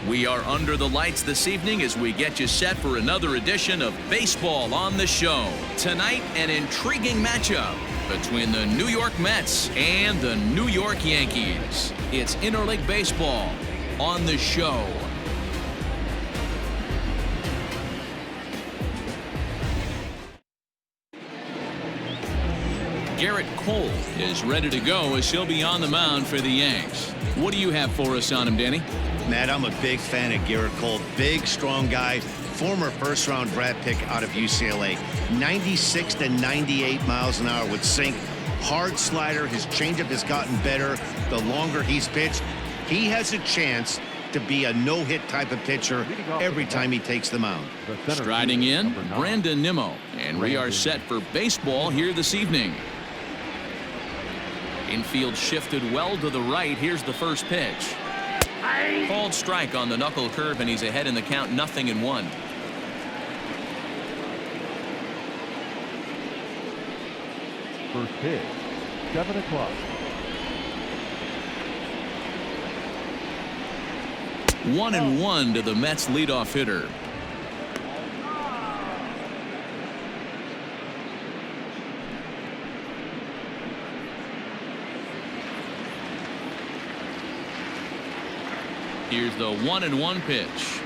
We are under the lights this evening as we get you set for another edition of Baseball on the Show. Tonight, an intriguing matchup between the New York Mets and the New York Yankees. It's interleague baseball on the Show. Garrett Cole is ready to go as he'll be on the mound for the Yanks. What do you have for us on him, Danny? Matt, I'm a big fan of Garrett Cole. Big, strong guy. Former first-round draft pick out of UCLA. 96 to 98 miles an hour with sink. Hard slider. His changeup has gotten better the longer he's pitched. He has a chance to be a no-hit type of pitcher every time he takes the mound. Striding in, Brandon Nimmo. And we are set for baseball here this evening. Infield shifted well to the right. Here's the first pitch. Called strike on the knuckle curve, and he's ahead in the count, 0-1. First pitch, 7 o'clock. 1-1 to the Mets leadoff hitter. Here's the 1-1 pitch.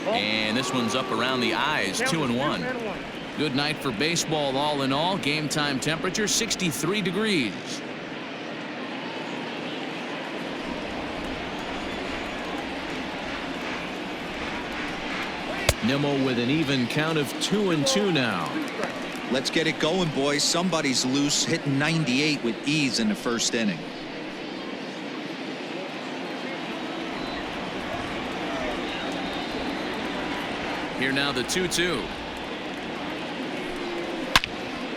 And this one's up around the eyes, 2-1. Good night for baseball all in all. Game time temperature 63 degrees. Nimmo with an even count of 2-2 now. Let's get it going, boys. Somebody's loose, hitting 98 with ease in the first inning. Here now the 2-2.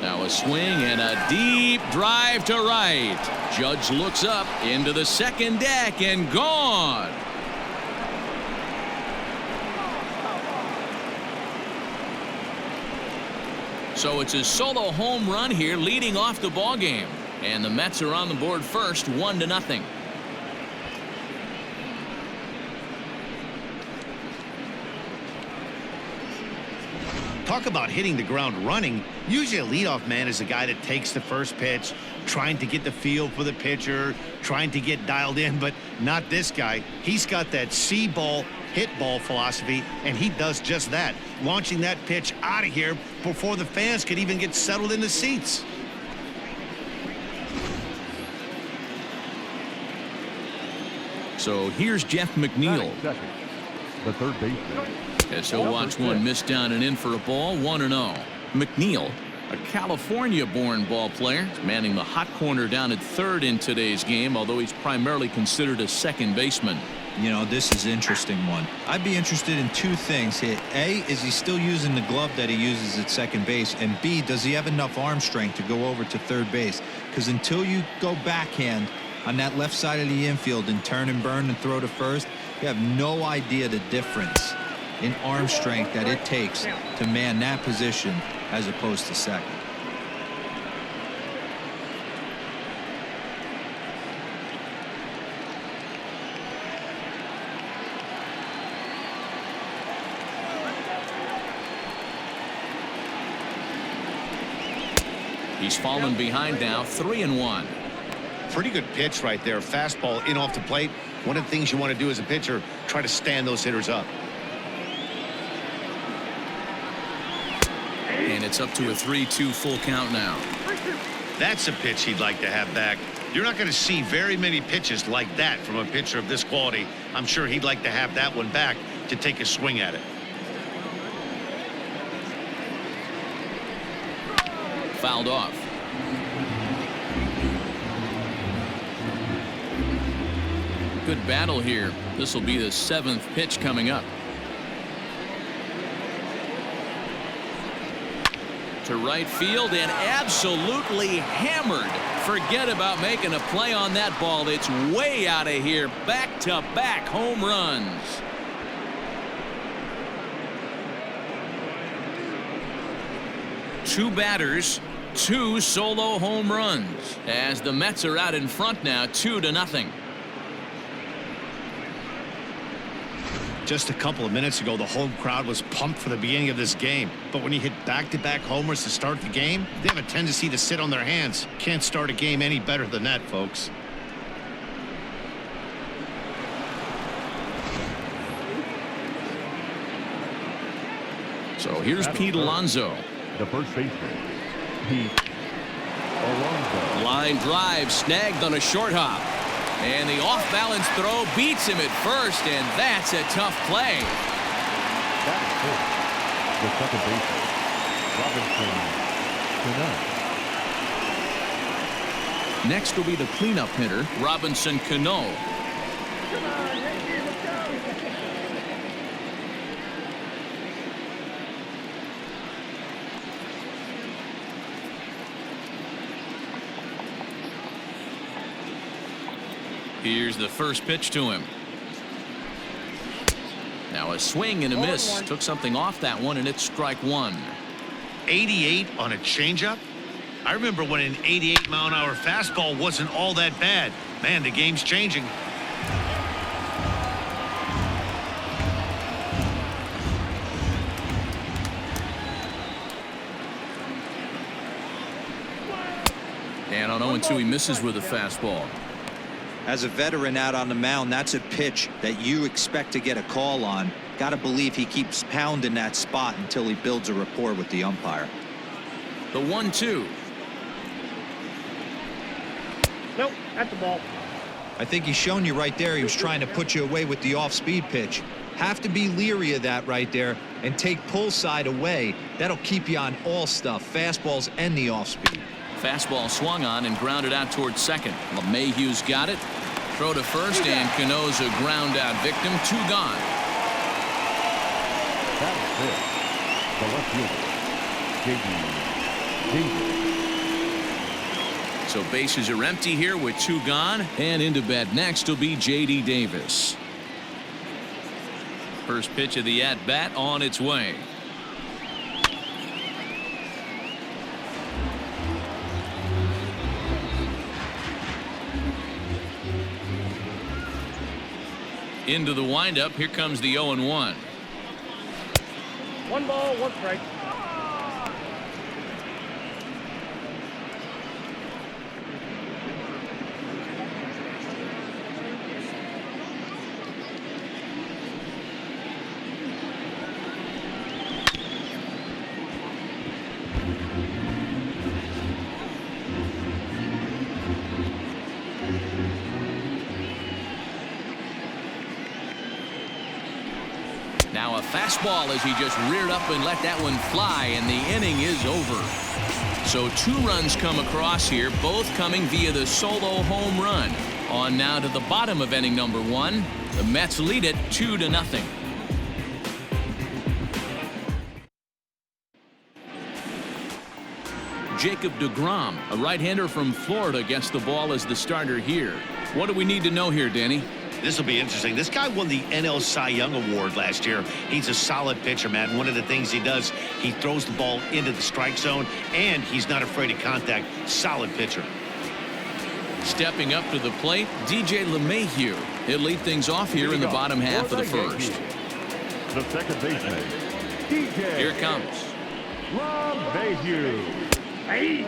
Now a swing and a deep drive to right. Judge looks up into the second deck and gone. So it's a solo home run here leading off the ball game. And the Mets are on the board first, 1-0. Talk about hitting the ground running. Usually a leadoff man is a guy that takes the first pitch, trying to get the feel for the pitcher, trying to get dialed in, but not this guy. He's got that see ball, hit ball philosophy, and he does just that, launching that pitch out of here before the fans could even get settled in the seats. So here's Jeff McNeil. The third baseman. As he'll watch one miss down and in for a ball, 1-0. McNeil, a California-born ball player, manning the hot corner down at third in today's game, although he's primarily considered a second baseman. You know, this is an interesting one. I'd be interested in two things here. A, is he still using the glove that he uses at second base? And B, does he have enough arm strength to go over to third base? Because until you go backhand on that left side of the infield and turn and burn and throw to first, you have no idea the difference in arm strength that it takes to man that position as opposed to second. He's fallen behind now, 3-1. Pretty good pitch right there. Fastball in off the plate. One of the things you want to do as a pitcher, try to stand those hitters up. And it's up to a 3-2 full count now. That's a pitch he'd like to have back. You're not going to see very many pitches like that from a pitcher of this quality. I'm sure he'd like to have that one back to take a swing at it. Fouled off. Good battle here. This will be the 7th pitch coming up. To right field and absolutely hammered. Forget about making a play on that ball. It's way out of here. Back-to-back home runs. Two batters, two solo home runs as the Mets are out in front now, 2-0. Just a couple of minutes ago, the home crowd was pumped for the beginning of this game. But when you hit back-to-back homers to start the game, they have a tendency to sit on their hands. Can't start a game any better than that, folks. So here's Pete Alonso. The first baseman, Pete Alonso. Line drive snagged on a short hop. And the off-balance throw beats him at first, and that's a tough play. That's it. The second baseman, Robinson Cano. Next will be the cleanup hitter, Robinson Cano. Here's the first pitch to him. Now a swing and a miss. Took something off that one, and it's strike one. 88 on a changeup? I remember when an 88-mile-an-hour fastball wasn't all that bad. Man, the game's changing. And on 0-2, he misses with a fastball. As a veteran out on the mound, that's a pitch that you expect to get a call on. Got to believe he keeps pounding that spot until he builds a rapport with the umpire. The 1-2. Nope, that's the ball. I think he's shown you right there he was trying to put you away with the off-speed pitch. Have to be leery of that right there and take pull side away. That'll keep you on all stuff, fastballs and the off-speed. Fastball swung on and grounded out towards second. LeMahieu's got it. Throw to first, and Cano's a ground out victim. 2 gone. That is it. The left fielder, J.D. Davis. So bases are empty here with 2 gone. And into bat next will be J.D. Davis. First pitch of the at-bat on its way. Into the windup. Here comes the 0-1. 1 ball, 1 strike. Now a fastball as he just reared up and let that one fly, and the inning is over. So 2 runs come across here, both coming via the solo home run. On now to the bottom of inning number 1. The Mets lead it 2-0. Jacob deGrom, a right-hander from Florida, gets the ball as the starter here. What do we need to know here, Danny? This will be interesting. This guy won the NL Cy Young Award last year. He's a solid pitcher, man. One of the things he does, he throws the ball into the strike zone, and he's not afraid of contact. Solid pitcher. Stepping up to the plate, DJ LeMahieu. He'll lead things off here in the bottom half of the first. The second baseman, DJ. Here it comes. LeMahieu. Hey!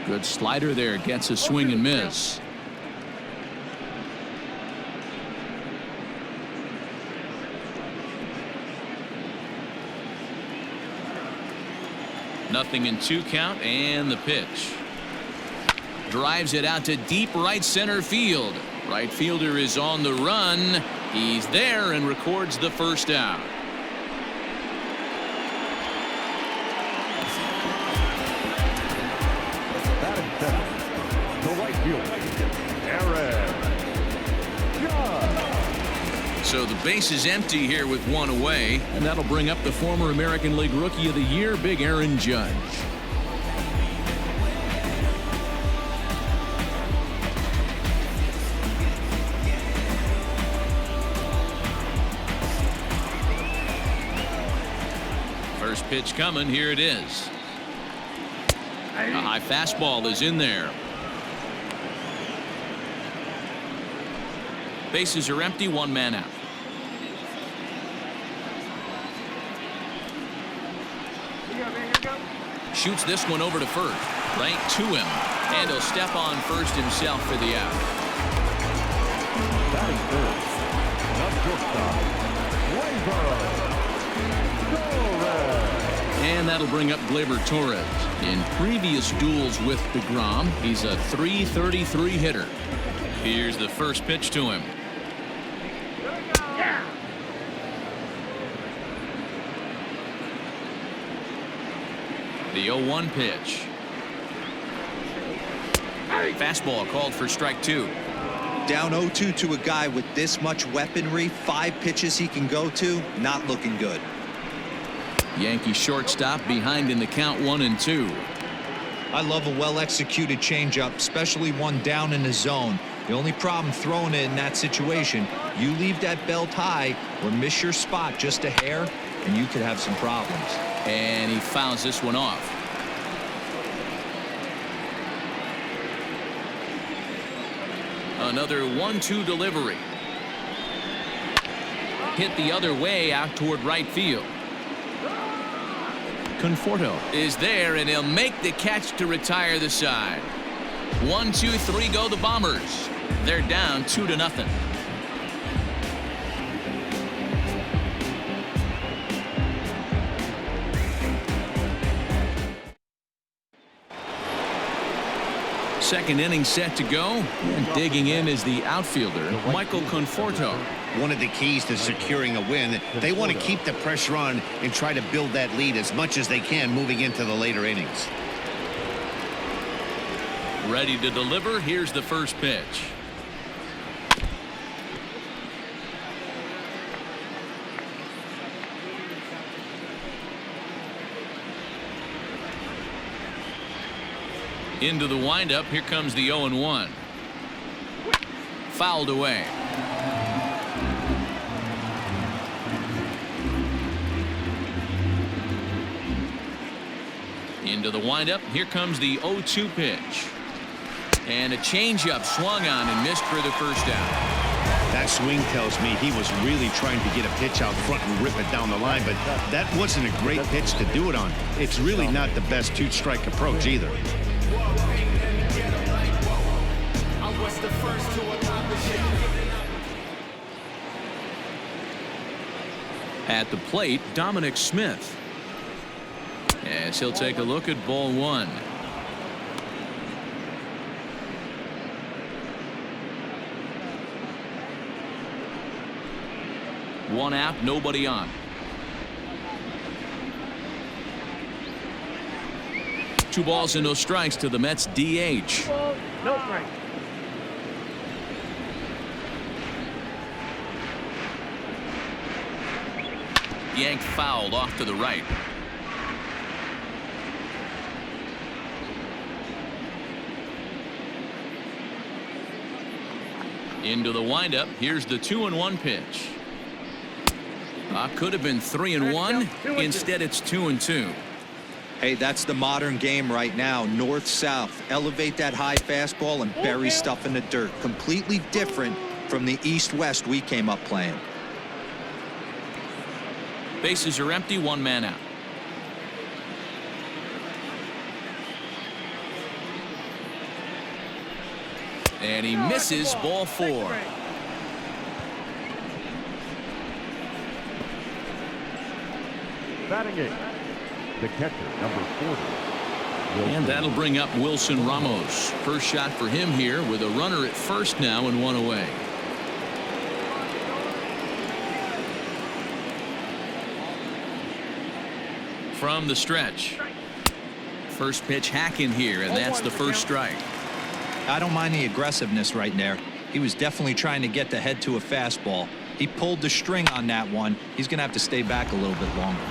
Good slider there, gets a swing and miss. Nothing in 2 count, and the pitch. Drives it out to deep right center field. Right fielder is on the run. He's there and records the first out. So the base is empty here with 1 away, and that'll bring up the former American League Rookie of the Year, Big Aaron Judge. Pitch coming. Here it is. A high fastball is in there. Bases are empty. One man out. Shoots this one over to first. Right to him. And he'll step on first himself for the out. Batting first, And that'll bring up Gleyber Torres. In previous duels with DeGrom, he's a .333 hitter. Here's the first pitch to him. The 0-1 pitch. Fastball called for strike two. Down 0-2 to a guy with this much weaponry, 5 pitches he can go to, not looking good. Yankee shortstop behind in the count 1-2. I love a well-executed changeup, especially one down in the zone. The only problem throwing it in that situation, you leave that belt high or miss your spot just a hair, and you could have some problems. And he fouls this one off. Another 1-2 delivery. Hit the other way out toward right field. Conforto is there, and he'll make the catch to retire the side. 1, 2, 3 go the Bombers. They're down 2-0. Second inning set to go, and digging in is the outfielder, Michael Conforto. One of the keys to securing a win, they want to keep the pressure on and try to build that lead as much as they can moving into the later innings. Ready to deliver. Here's the first pitch. Into the windup. Here comes the 0-1. Fouled away. Into the windup. Here comes the 0-2 pitch. And a changeup swung on and missed for the first out. That swing tells me he was really trying to get a pitch out front and rip it down the line, but that wasn't a great pitch to do it on. It's really not the best two-strike approach either. At the plate, Dominic Smith. As he'll take a look at ball one. One out, nobody on. Two balls and no strikes to the Mets DH. No strike. Yank fouled off to the right. Into the windup. Here's the 2-1 pitch. Could have been 3-1. Instead, it's 2-2. Hey, that's the modern game right now. North-south. Elevate that high fastball and bury stuff in the dirt. Completely different from the east-west we came up playing. Bases are empty. One man out. And he misses. Ball 4. Batting 8, the catcher, number 40. And that'll bring up Wilson Ramos. First shot for him here with a runner at first now and one away. From the stretch. First pitch hack in here, and that's the first strike. I don't mind the aggressiveness right there. He was definitely trying to get the head to a fastball. He pulled the string on that one. He's going to have to stay back a little bit longer.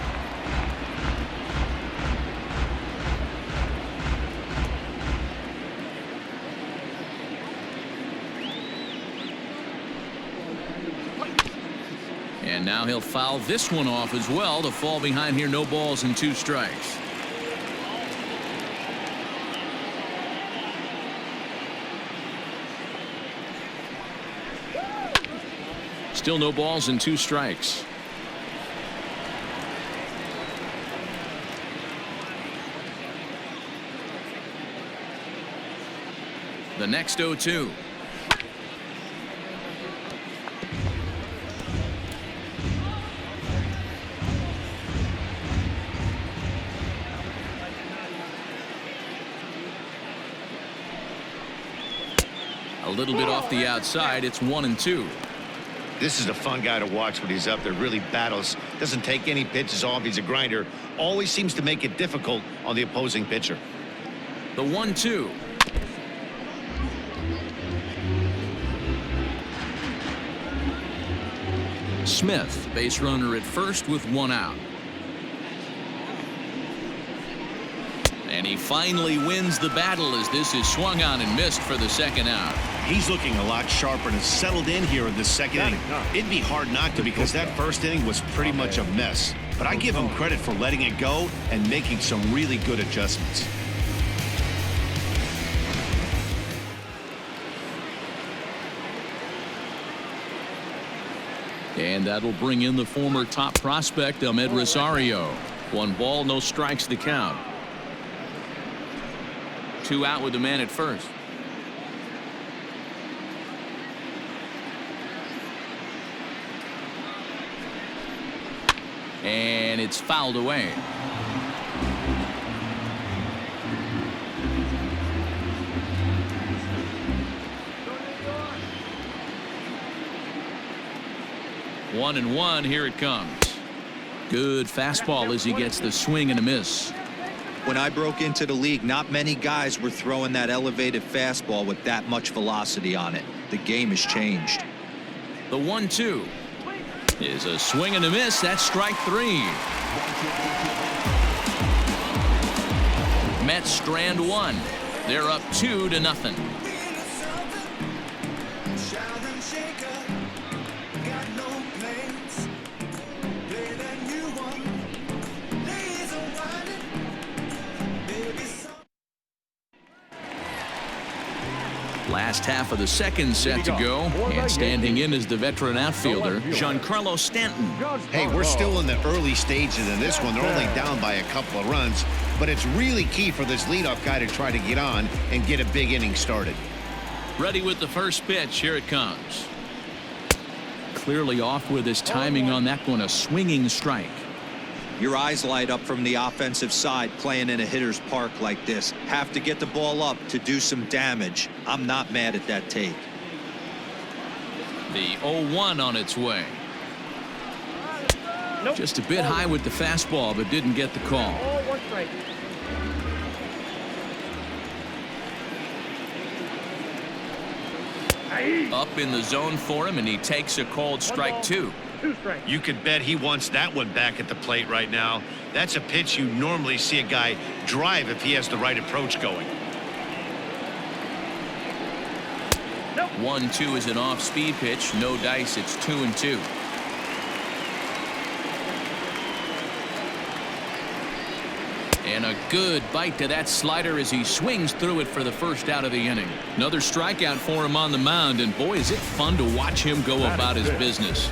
And And now he'll foul this one off as well to fall behind here. No balls and 2 strikes. Still no balls and 2 strikes. The next 0-2. A little bit off the outside. It's 1-2. This is a fun guy to watch when he's up there. Really battles. Doesn't take any pitches off. He's a grinder. Always seems to make it difficult on the opposing pitcher. The 1-2. Smith, base runner at first with 1 out. And he finally wins the battle as this is swung on and missed for the 2nd out. He's looking a lot sharper and has settled in here in the 2nd inning. It'd be hard not to, because that 1st inning was pretty much a mess. But I give him credit for letting it go and making some really good adjustments. And that'll bring in the former top prospect, Ahmed Rosario. 1 ball, no strikes to count. 2 out with the man at first. And it's fouled away. One and one. Here it comes. Good fastball as he gets the swing and a miss. When I broke into the league, not many guys were throwing that elevated fastball with that much velocity on it. The game has changed. The 1-2 is a swing and a miss. That's strike 3. Mets strand 1. They're up 2-0. Last half of the 2nd set to go, and standing in is the veteran outfielder, Giancarlo Stanton. Hey, we're still in the early stages in this one. They're only down by a couple of runs, but it's really key for this leadoff guy to try to get on and get a big inning started. Ready with the first pitch. Here it comes. Clearly off with his timing on that one. A swinging strike. Your eyes light up from the offensive side playing in a hitter's park like this. Have to get the ball up to do some damage. I'm not mad at that take. The 0-1 on its way. Nope. Just a bit high with the fastball, but didn't get the call. Oh, 1 strike. Up in the zone for him, and he takes a called strike 2. 2 strikes. You could bet he wants that one back at the plate right now. That's a pitch you normally see a guy drive if he has the right approach going. 1-2 is an off-speed pitch. No dice. It's 2-2. And a good bite to that slider as he swings through it for the first out of the inning. Another strikeout for him on the mound, and boy, is it fun to watch him go about his business.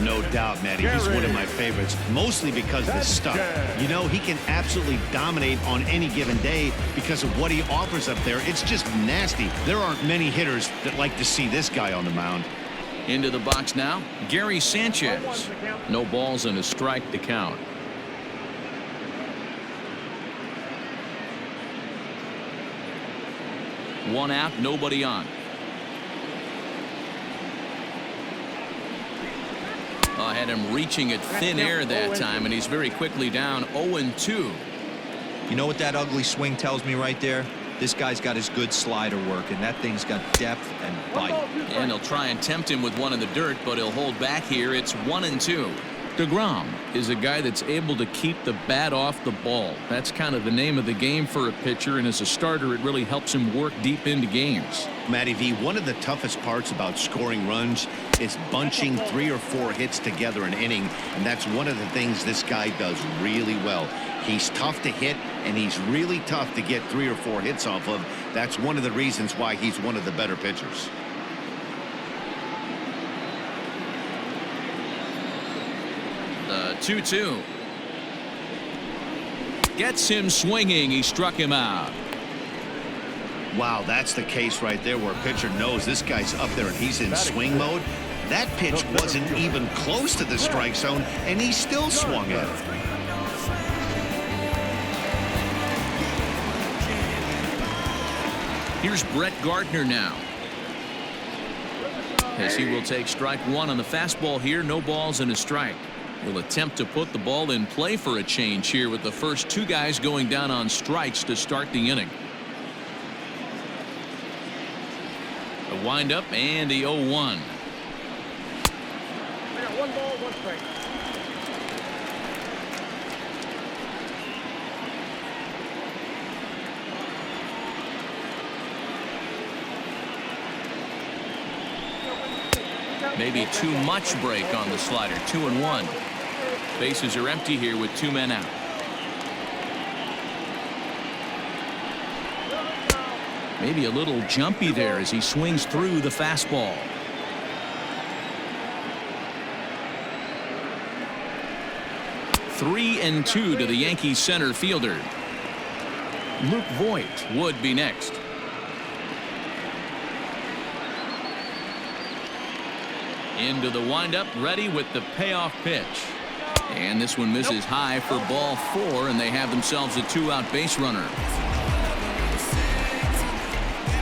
No doubt, Matty. He's one of my favorites, mostly because of his stuff. You know, he can absolutely dominate on any given day because of what he offers up there. It's just nasty. There aren't many hitters that like to see this guy on the mound. Into the box now, Gary Sanchez. No balls and a strike to count. One out, nobody on. I had him reaching at thin air that time, and he's very quickly down 0-2. You know what that ugly swing tells me right there? This guy's got his good slider working. That thing's got depth and bite. And he'll try and tempt him with one in the dirt, but he'll hold back here. It's 1-2. DeGrom is a guy that's able to keep the bat off the ball. That's kind of the name of the game for a pitcher, and as a starter it really helps him work deep into games. Matty V, one of the toughest parts about scoring runs is bunching 3 or 4 hits together an inning, and that's one of the things this guy does really well. He's tough to hit, and he's really tough to get 3 or 4 hits off of. That's one of the reasons why he's one of the better pitchers. The 2-2. Gets him swinging. He struck him out. Wow, that's the case right there where a pitcher knows this guy's up there and he's in swing mode. That pitch wasn't even close to the strike zone, and he still swung at it. Here's Brett Gardner now, as he will take strike 1 on the fastball here. No balls and a strike. Will attempt to put the ball in play for a change here with the first 2 guys going down on strikes to start the inning. A windup and the 0-1. I got 1 ball, 1 strike. Maybe too much break on the slider. 2-1. Bases are empty here with 2 men out. Maybe a little jumpy there as he swings through the fastball. Three and 2 to the Yankees center fielder. Luke Voigt would be next. Into the windup, ready with the payoff pitch. And this one misses high for ball 4, and they have themselves a 2-out base runner.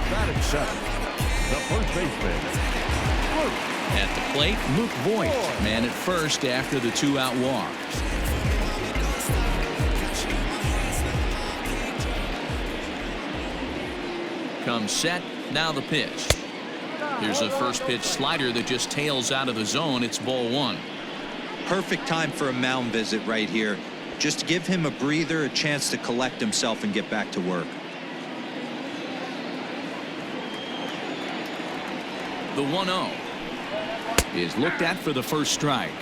Batting 7, the first baseman, Luke. At the plate, Luke Voigt, man at first after the 2-out walk. Comes set, now the pitch. Here's a first pitch slider that just tails out of the zone. It's ball 1. Perfect time for a mound visit right here. Just to give him a breather, a chance to collect himself and get back to work. The 1-0 is looked at for the first strike.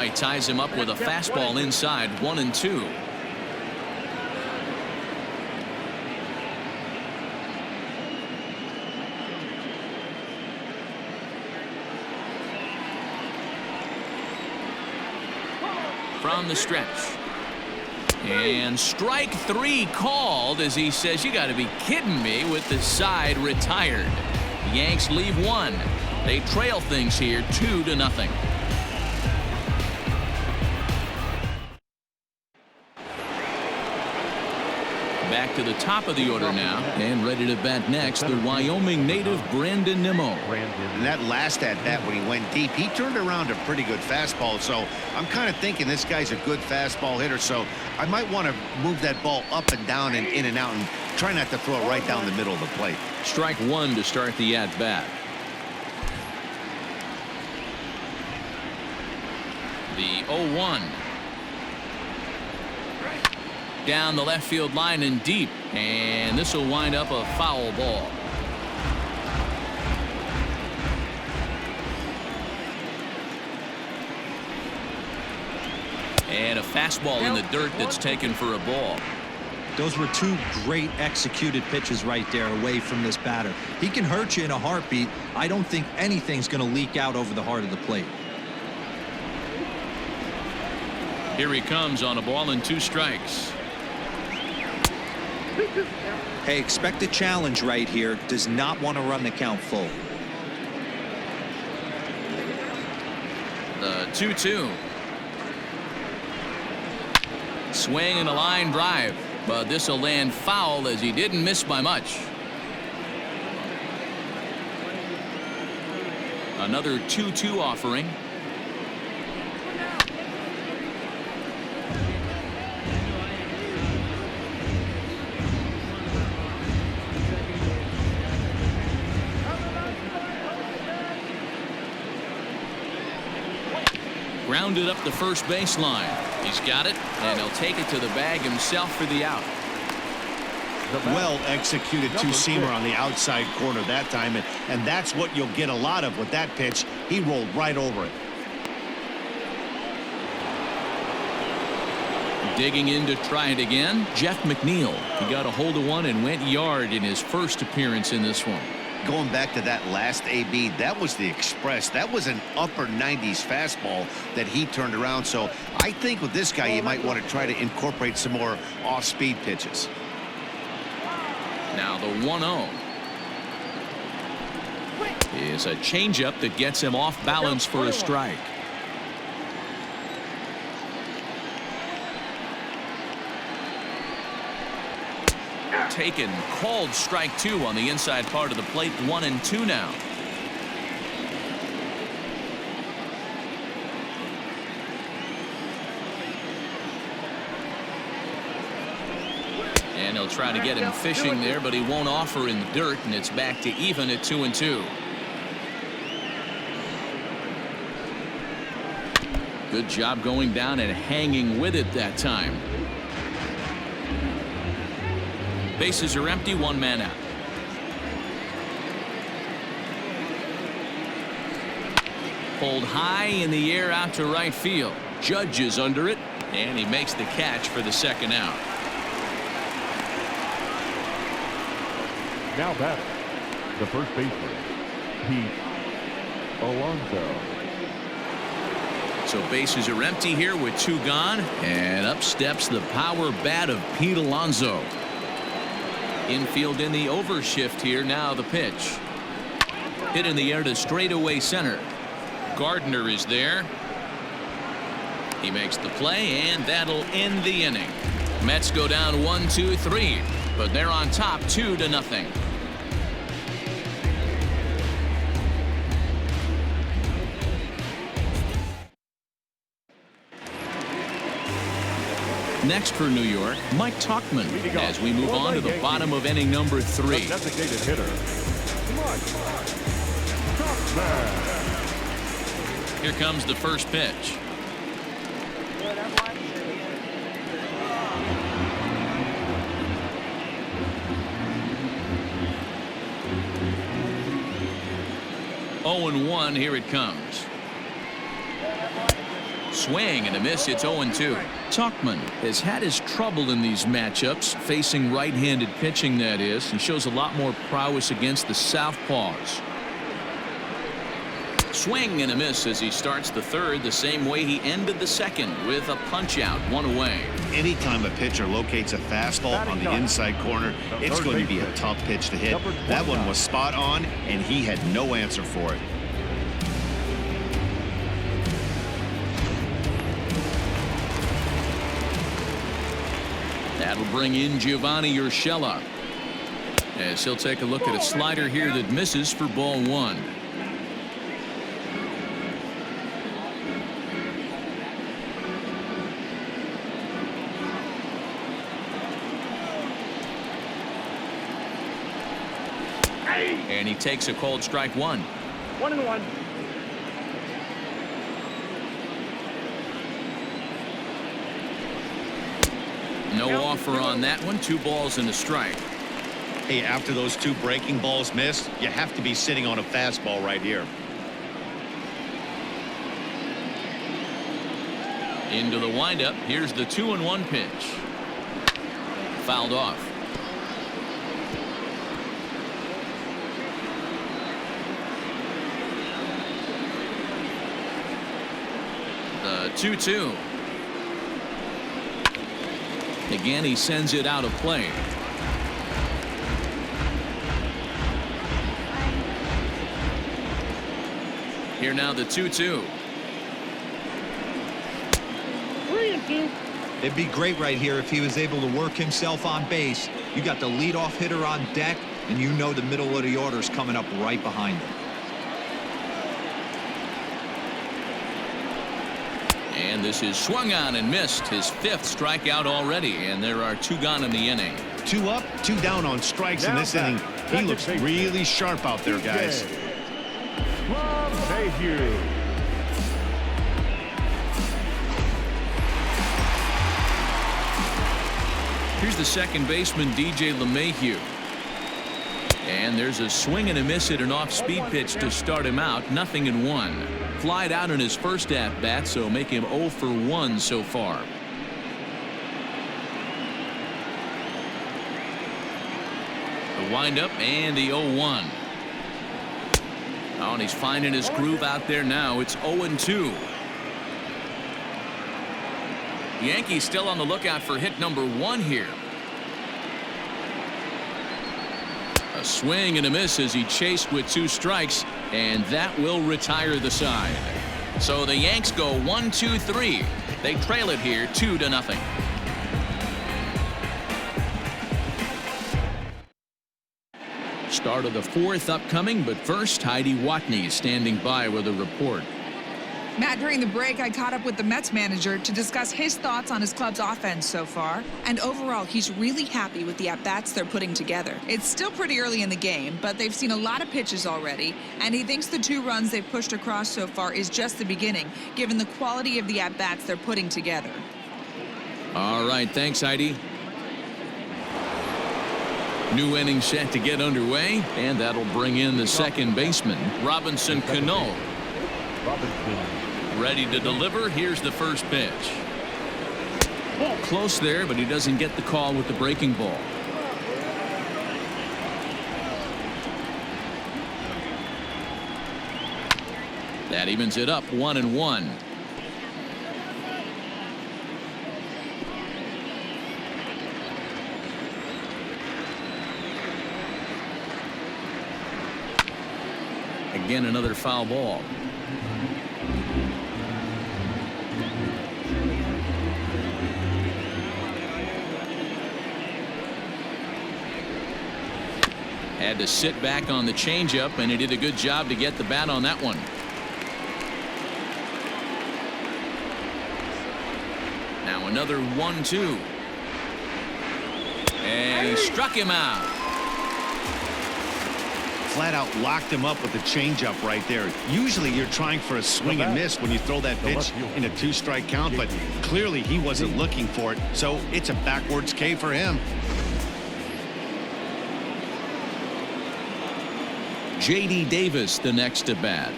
He ties him up with a fastball inside. 1-2. From the stretch. And strike 3 called as he says, "You got to be kidding me," with the side retired. The Yanks leave 1. They trail things here 2-0. Back to the top of the order now, and ready to bat next, the Wyoming native Brandon Nimmo. And that last at bat when he went deep, he turned around a pretty good fastball. So I'm kind of thinking this guy's a good fastball hitter. So I might want to move that ball up and down and in and out and try not to throw it right down the middle of the plate. Strike 1 to start the at bat. The 0-1. Down the left field line and deep, and this will wind up a foul ball. And a fastball in the dirt that's taken for a ball. Those were 2 great executed pitches right there away from this batter. He can hurt you in a heartbeat. I don't think anything's going to leak out over the heart of the plate. Here he comes on a ball and 2 strikes. Hey, expect a challenge right here. Does not want to run the count full. The 2-2. Swing and a line drive, but this will land foul as he didn't miss by much. Another 2-2 offering. Grounded up the first baseline. He's got it, and he'll take it to the bag himself for the out. Well executed two-seamer on the outside corner that time, and that's what you'll get a lot of with that pitch. He rolled right over it. Digging in to try it again, Jeff McNeil. He got a hold of one and went yard in his first appearance in this one. Going back to that last AB, that was the express. That was an upper 90s fastball that he turned around. So I think with this guy, you might want to try to incorporate some more off-speed pitches. Now the 1-0 is a changeup that gets him off balance for a strike. Taken, called strike 2 on the inside part of the plate. 1-2 now. And he'll try to get him fishing there, but he won't offer in the dirt, and it's back to even at 2-2. Good job going down and hanging with it that time. Bases are empty, one man out. Pulled high in the air out to right field. Judge is under it, and he makes the catch for the second out. Now batting, the first baseman, Pete Alonso. So bases are empty here with 2 gone, and up steps the power bat of Pete Alonso. Infield in the overshift here. Now the pitch. Hit in the air to straightaway center. Gardner is there. He makes the play, and that'll end the inning. Mets go down 1-2-3, but they're on top 2-0. Next for New York, Mike Tauchman, as we move on to the bottom of inning number 3. Designated hitter, Mike Tauchman. Here comes the first pitch. Oh, 0-1, here it comes. Swing and a miss. It's 0-2. Tauchman has had his trouble in these matchups, facing right-handed pitching, that is. He shows a lot more prowess against the southpaws. Swing and a miss as he starts the third the same way he ended the second, with a punch-out, 1 away. Anytime a pitcher locates a fastball on the inside corner, it's going to be a tough pitch to hit. That one was spot on, and he had no answer for it. That'll bring in Giovanni Urshela, as he'll take a look at a slider here that misses for ball 1. And he takes a called strike 1. 1-1. No offer on that one. 2 balls and a strike. Hey, after those 2 breaking balls missed, you have to be sitting on a fastball right here. Into the windup. Here's the 2-1 pitch. Fouled off. The 2-2. Again, he sends it out of play. Here now the 2-2. 3-2. It'd be great right here if he was able to work himself on base. You got the leadoff hitter on deck, and you know the middle of the order is coming up right behind him. And this is swung on and missed. His 5th strikeout already, and there are 2 gone in the inning. 2 up, 2 down on strikes in this inning. He looks really sharp out there, guys. Here's the second baseman, DJ LeMahieu. And there's a swing and a miss at an off-speed pitch to start him out. 0-1. Flied out in his first at-bat, so make him 0 for 1 so far. The windup and the 0-1. Oh, and he's finding his groove out there now. It's 0-2. Yankees still on the lookout for hit number 1 here. A swing and a miss as he chased with 2 strikes, and that will retire the side. So the Yanks go 1-2-3. They trail it here 2-0. Start of the 4th upcoming, but first, Heidi Watney is standing by with a report. Matt, during the break, I caught up with the Mets manager to discuss his thoughts on his club's offense so far. And overall, he's really happy with the at-bats they're putting together. It's still pretty early in the game, but they've seen a lot of pitches already. And he thinks the 2 runs they've pushed across so far is just the beginning, given the quality of the at-bats they're putting together. All right, thanks, Heidi. New inning set to get underway, and that'll bring in the second baseman, Robinson Cano. Ready to deliver. Here's the first pitch. Close there, but he doesn't get the call with the breaking ball. That evens it up 1-1. Again, another foul ball. Had to sit back on the changeup, and he did a good job to get the bat on that one. Now another 1-2. And he struck him out. Flat out locked him up with the changeup right there. Usually you're trying for a swing and miss when you throw that pitch in a 2-strike count, but clearly he wasn't looking for it, so it's a backwards K for him. J.D. Davis the next to bat,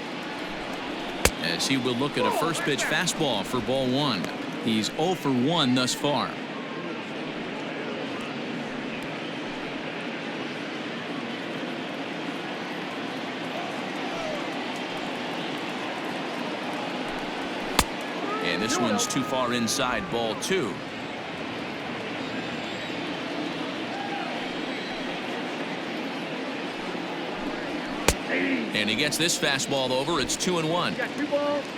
as he will look at a first pitch fastball for ball 1. He's 0 for 1 thus far. And this one's too far inside, ball 2. And he gets this fastball over. It's 2-1.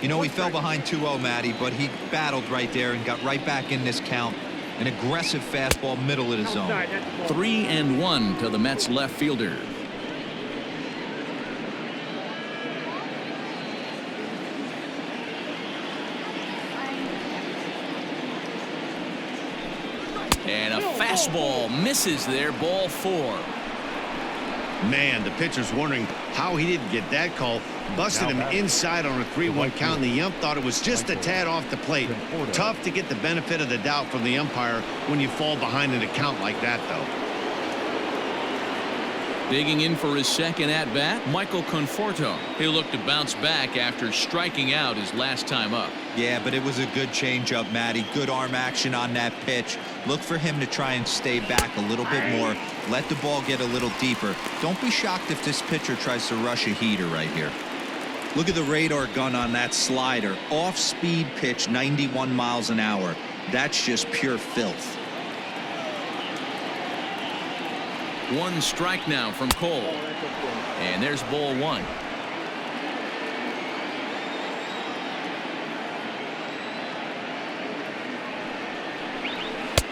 You know, he fell behind 2-0, Matty, but he battled right there and got right back in this count. An aggressive fastball, middle of the zone. 3-1 to the Mets left fielder. And a fastball misses there, ball 4. Man, the pitcher's wondering how he didn't get that call. Busted him inside on a 3-1 count, and the ump thought it was just a tad off the plate. Tough to get the benefit of the doubt from the umpire when you fall behind in a count like that, though. Digging in for his second at-bat, Michael Conforto. He'll look to bounce back after striking out his last time up. Yeah, but it was a good changeup, Matty. Good arm action on that pitch. Look for him to try and stay back a little bit more. Let the ball get a little deeper. Don't be shocked if this pitcher tries to rush a heater right here. Look at the radar gun on that slider. Off-speed pitch, 91 miles an hour. That's just pure filth. 1 strike now from Cole. And there's ball 1.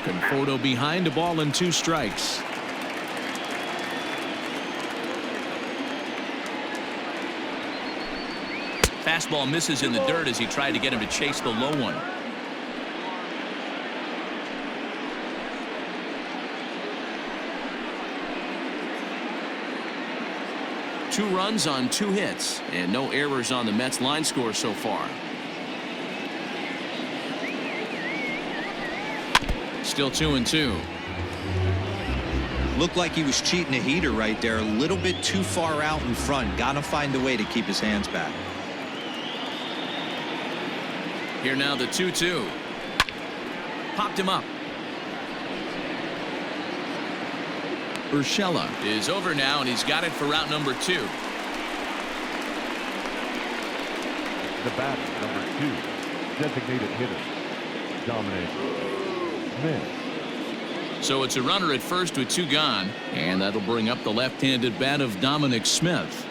Conforto behind, a ball and 2 strikes. Fastball misses in the dirt as he tried to get him to chase the low one. Two runs on 2 hits, and no errors on the Mets line score so far. Still 2-2. Looked like he was cheating a heater right there, a little bit too far out in front. Got to find a way to keep his hands back. Here now the 2-2. Popped him up. Urshela is over now, and he's got it for route number 2. The bat, number 2, designated hitter, Dominic Smith. So it's a runner at first with 2 gone, and that'll bring up the left-handed bat of Dominic Smith.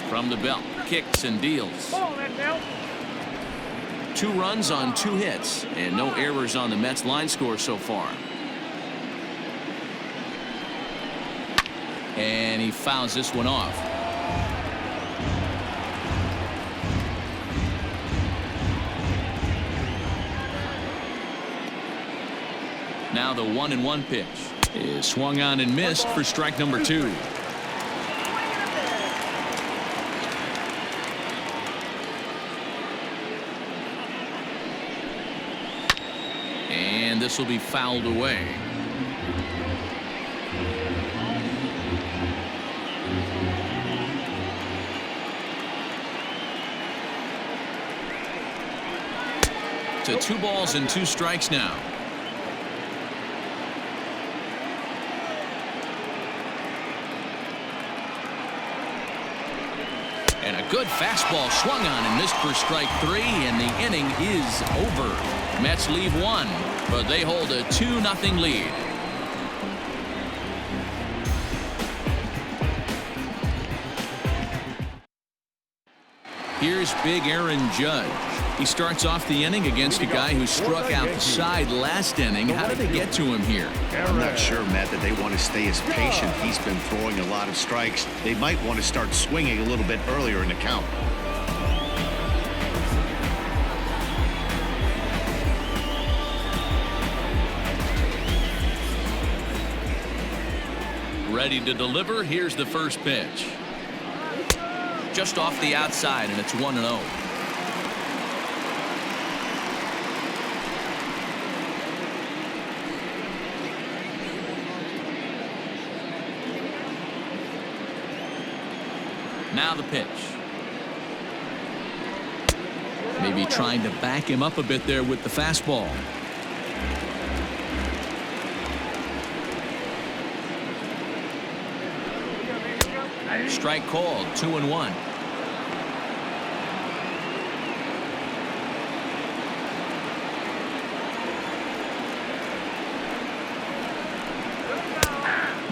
From the belt, kicks and deals. 2 runs on 2 hits, and no errors on the Mets line score so far. And he fouls this one off. Now the 1-1 pitch is swung on and missed for strike number 2. And this will be fouled away. To 2 balls and 2 strikes now. And a good fastball swung on and missed for strike 3, and the inning is over. Mets leave 1, but they hold a 2-0 lead. Here's big Aaron Judge. He starts off the inning against a guy who struck outside last inning. How did they get to him here? I'm not sure, Matt, that they want to stay as patient. He's been throwing a lot of strikes. They might want to start swinging a little bit earlier in the count. Ready to deliver. Here's the first pitch. Just off the outside, and it's 1-0. Now the pitch. Maybe trying to back him up a bit there with the fastball. Strike called, 2-1.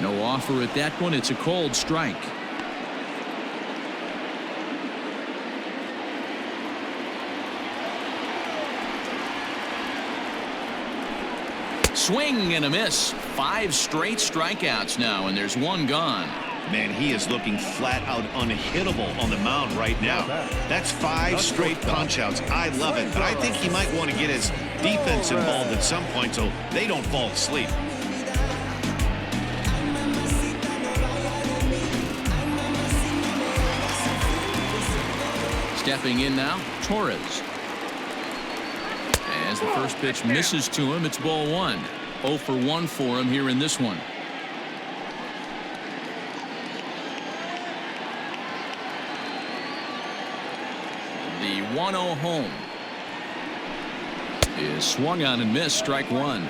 No offer at that one. It's a cold strike. Swing and a miss. 5 straight strikeouts now, and there's 1 gone. Man, he is looking flat out unhittable on the mound right now. That's 5 straight punch-outs. I love it, but I think he might want to get his defense involved at some point so they don't fall asleep. Stepping in now, Torres. As the first pitch misses to him, it's ball 1. 0 for 1 for him here in this one. The 1-0 home is swung on and missed, strike 1.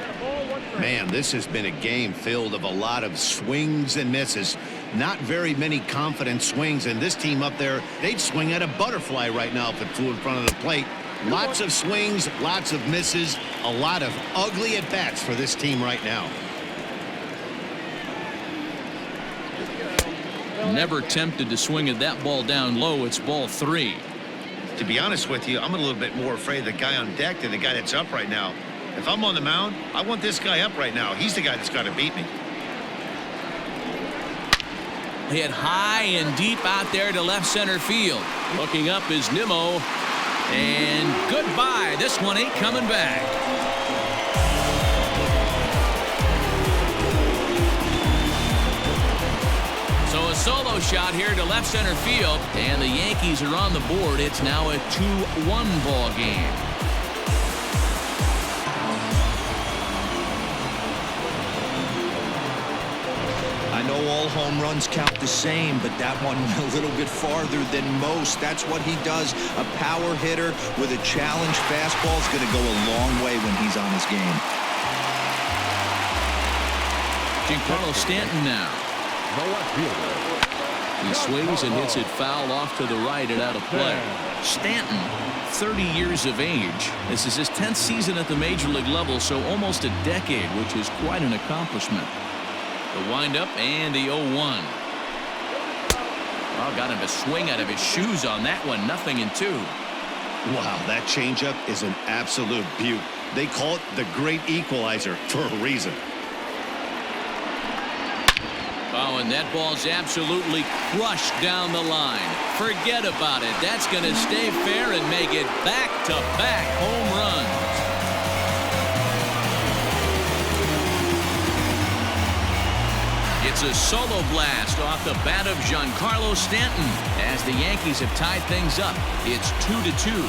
Man, this has been a game filled of a lot of swings and misses. Not very many confident swings, and this team up there, they'd swing at a butterfly right now if it flew in front of the plate. Lots of swings, lots of misses, a lot of ugly at-bats for this team right now. Never tempted to swing at that ball down low. It's ball 3. To be honest with you, I'm a little bit more afraid of the guy on deck than the guy that's up right now. If I'm on the mound, I want this guy up right now. He's the guy that's got to beat me. Hit high and deep out there to left center field. Looking up is Nimmo. And goodbye. This one ain't coming back. So a solo shot here to left center field, and the Yankees are on the board. It's now a 2-1 ball game. All home runs count the same, but that one a little bit farther than most. That's what he does. A power hitter with a challenge fastball is going to go a long way when he's on his game. Giancarlo Stanton now. The left fielder. He swings and hits it foul off to the right and out of play. Stanton, 30 years of age. This is his 10th season at the major league level, so almost a decade, which is quite an accomplishment. The windup and the 0-1. Well, got him to swing out of his shoes on that one. 0-2. Wow, that changeup is an absolute beaut. They call it the great equalizer for a reason. Oh, and that ball's absolutely crushed down the line. Forget about it. That's going to stay fair and make it back-to-back home runs. It's a solo blast off the bat of Giancarlo Stanton. As the Yankees have tied things up, it's 2-2.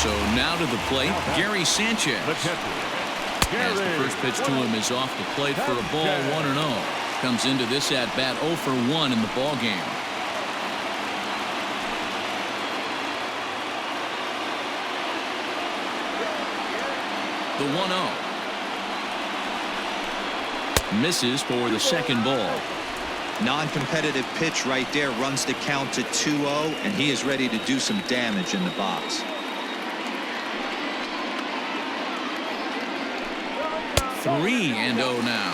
So now to the plate, Gary Sanchez. As the first pitch to him is off the plate for a ball, 1-0. Comes into this at-bat 0 for 1 in the ball game. The 1-0. Misses for the second ball. Non-competitive pitch right there, runs the count to 2-0, and he is ready to do some damage in the box. 3-0 now.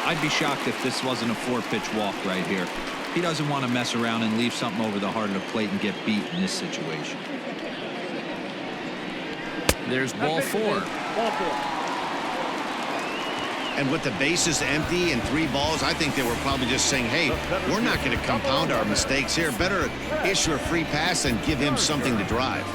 I'd be shocked if this wasn't a 4-pitch walk right here. He doesn't want to mess around and leave something over the heart of the plate and get beat in this situation. There's ball 4. And with the bases empty and 3 balls, I think they were probably just saying, hey, we're not going to compound our mistakes here. Better issue a free pass and give him something to drive.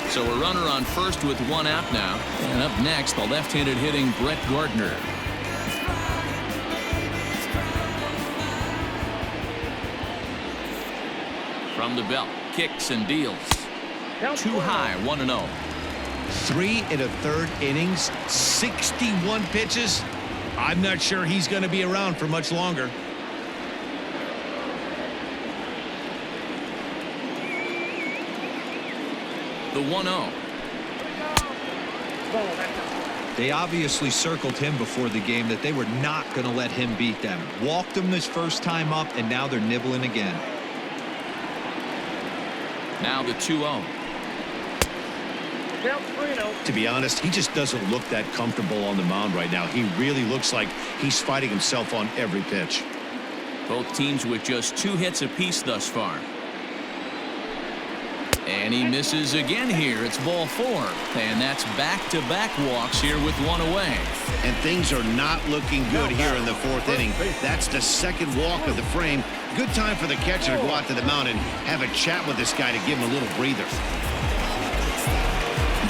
So a runner on first with 1 out now. And up next, the left-handed hitting Brett Gardner. From the belt, kicks and deals. Too high, 1-0. 3 1/3 innings, 61 pitches. I'm not sure he's going to be around for much longer. The 1-0. They obviously circled him before the game that they were not going to let him beat them. Walked him his first time up, and now they're nibbling again. Now the 2-0. To be honest, he just doesn't look that comfortable on the mound right now. He really looks like he's fighting himself on every pitch. Both teams with just 2 hits apiece thus far. And he misses again here. It's ball 4. And that's back-to-back walks here with 1 away. And things are not looking good here in the 4th inning. That's the second walk of the frame. Good time for the catcher to go out to the mound and have a chat with this guy to give him a little breather.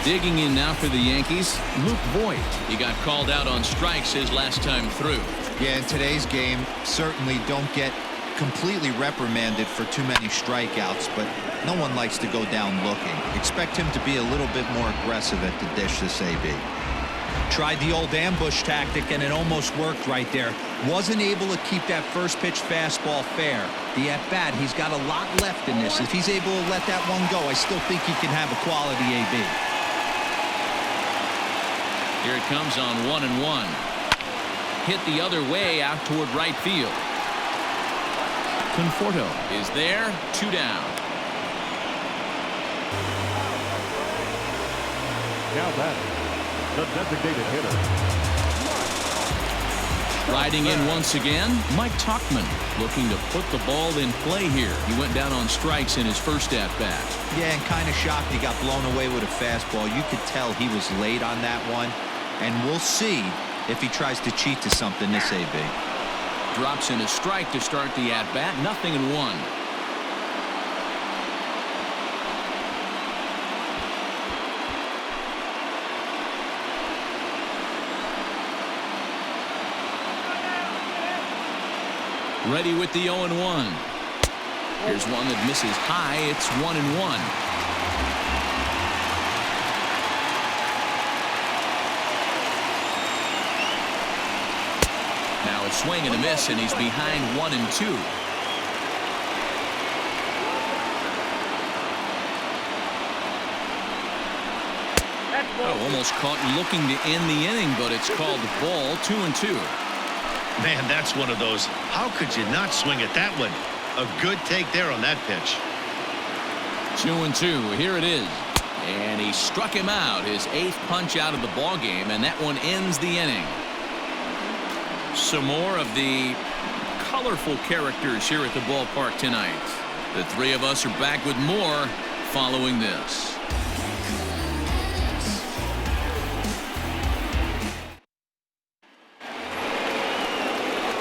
Digging in now for the Yankees, Luke Voigt. He got called out on strikes his last time through. Yeah, in today's game, certainly don't get completely reprimanded for too many strikeouts, but no one likes to go down looking. Expect him to be a little bit more aggressive at the dish this AB. Tried the old ambush tactic, and it almost worked right there. Wasn't able to keep that first pitch fastball fair. The at-bat, he's got a lot left in this. If he's able to let that one go, I still think he can have a quality AB. Here it comes on 1-1. Hit the other way out toward right field. Conforto is there. 2 down. Now batting, the designated hitter. Riding in once again, Mike Tauchman looking to put the ball in play here. He went down on strikes in his first at-bat. Yeah, and kind of shocked he got blown away with a fastball. You could tell he was late on that one, and we'll see if he tries to cheat to something this AB. drops in a strike to start the at-bat. 0-1. Ready with the 0-1. Here's one that misses high. It's 1-1. Now a swing and a miss, and he's behind 1-2. Oh, almost caught looking to end the inning, but it's called ball. 2-2. Man, that's one of those. How could you not swing at that one? A good take there on that pitch. 2-2. Here it is. And he struck him out. His 8th punch out of the ball game, and that one ends the inning. Some more of the colorful characters here at the ballpark tonight. The three of us are back with more following this.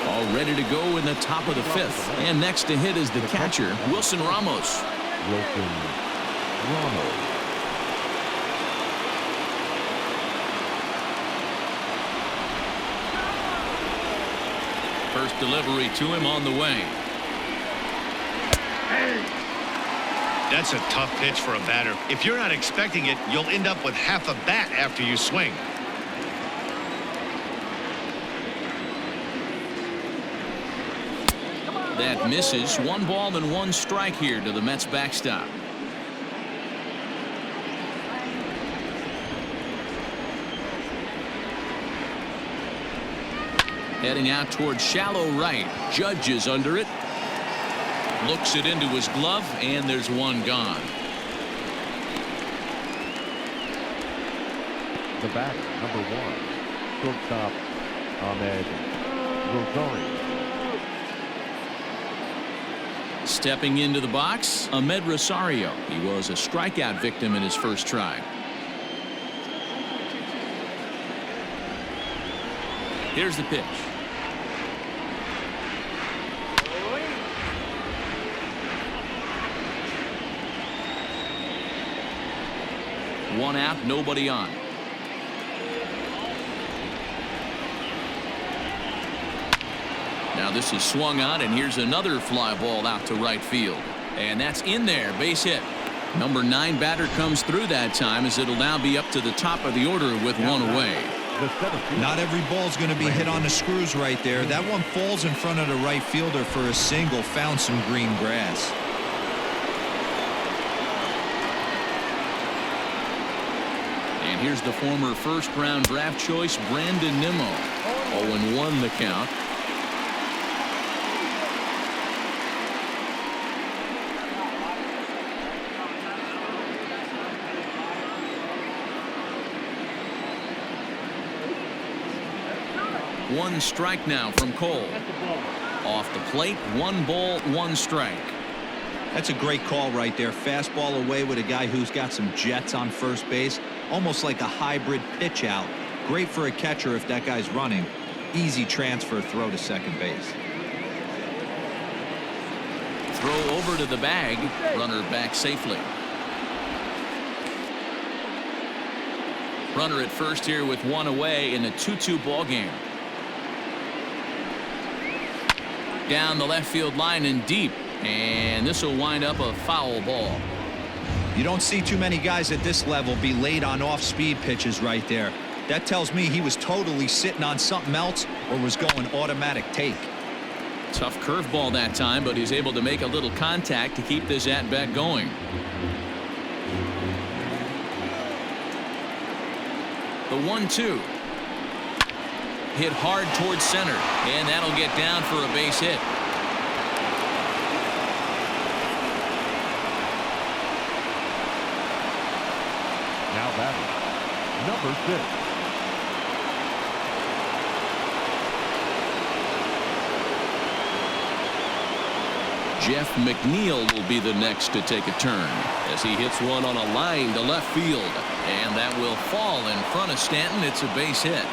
All ready to go in the top of the 5th. And next to hit is the catcher, Wilson Ramos. Wilson Ramos. First delivery to him on the way. That's a tough pitch for a batter. If you're not expecting it, you'll end up with half a bat after you swing. That misses. 1 ball and 1 strike here to the Mets backstop. Heading out towards shallow right. Judge is under it. Looks it into his glove, and there's 1 gone. The batter, number 1, shortstop Ahmed Rosario. Stepping into the box, Ahmed Rosario. He was a strikeout victim in his first try. Here's the pitch. One out, nobody on. Now this is swung on, and here's another fly ball out to right field. And that's in there, base hit. Number 9 batter comes through that time, as it'll now be up to the top of the order with 1 away. Not every ball's going to be hit on the screws right there. That one falls in front of the right fielder for a single. Found some green grass. And here's the former first-round draft choice, Brandon Nimmo. 0-1 the count. One strike now from Cole. Off the plate, 1 ball, 1 strike. That's a great call right there. Fastball away with a guy who's got some jets on first base. Almost like a hybrid pitch out. Great for a catcher if that guy's running. Easy transfer throw to second base. Throw over to the bag. Runner back safely. Runner at first here with 1 away in a 2-2 ball game. Down the left field line and deep, and this will wind up a foul ball. You don't see too many guys at this level be late on off-speed pitches right there. That tells me he was totally sitting on something else or was going automatic take. Tough curveball that time, but he's able to make a little contact to keep this at-bat going. The 1-2. Hit hard towards center, and that'll get down for a base hit. Now batting, number 6. Jeff McNeil will be the next to take a turn as he hits one on a line to left field, and that will fall in front of Stanton. It's a base hit.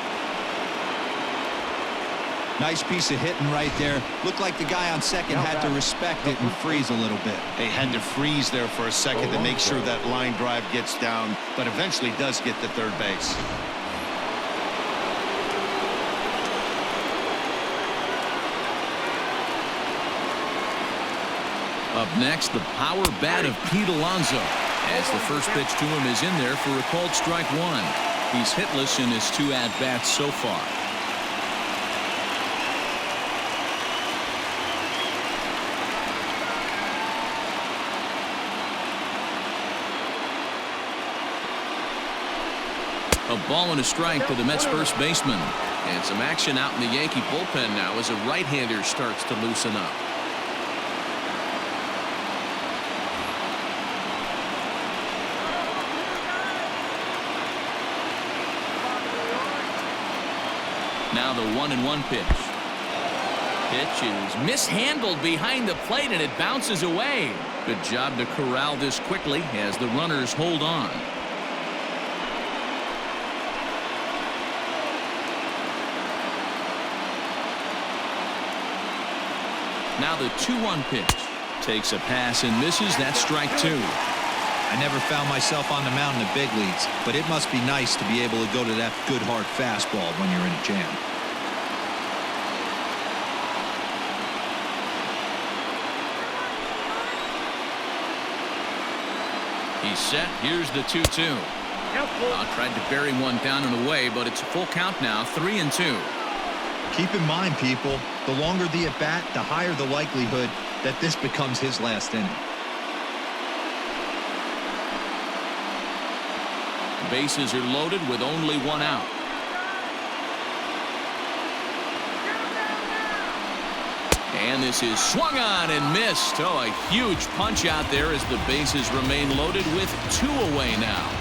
Nice piece of hitting right there. Looked like the guy on second had to respect it and freeze a little bit. They had to freeze there for a second to make sure that line drive gets down, but eventually does get to third base. Up next, the power bat of Pete Alonso, as the first pitch to him is in there for a called strike one. He's hitless in his 2 at-bats so far. A ball and a strike to the Mets first baseman. And some action out in the Yankee bullpen now as a right-hander starts to loosen up. Now the 1-1 pitch. Pitch is mishandled behind the plate and it bounces away. Good job to corral this quickly as the runners hold on. Now the 2-1 pitch. Takes a pass and misses. That's strike 2. I never found myself on the mound in the big leagues, but it must be nice to be able to go to that good hard fastball when you're in a jam. He's set. Here's the 2-2. Tried to bury one down and away, but it's a full count now, 3-2. Keep in mind, people, the longer the at-bat, the higher the likelihood that this becomes his last inning. Bases are loaded with only 1 out. And this is swung on and missed. Oh, a huge punch out there as the bases remain loaded with 2 away now.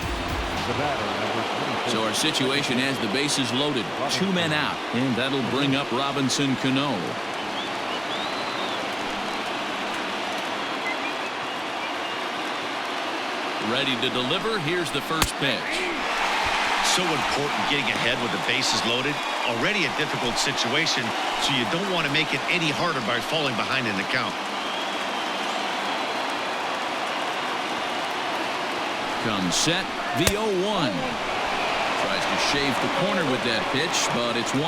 So our situation has the bases loaded, 2 men out, and that'll bring up Robinson Cano. Ready to deliver. Here's the first pitch. So important getting ahead with the bases loaded. Already a difficult situation, so you don't want to make it any harder by falling behind in the count. Comes set. The 0-1. Tries to shave the corner with that pitch, but it's 1-1.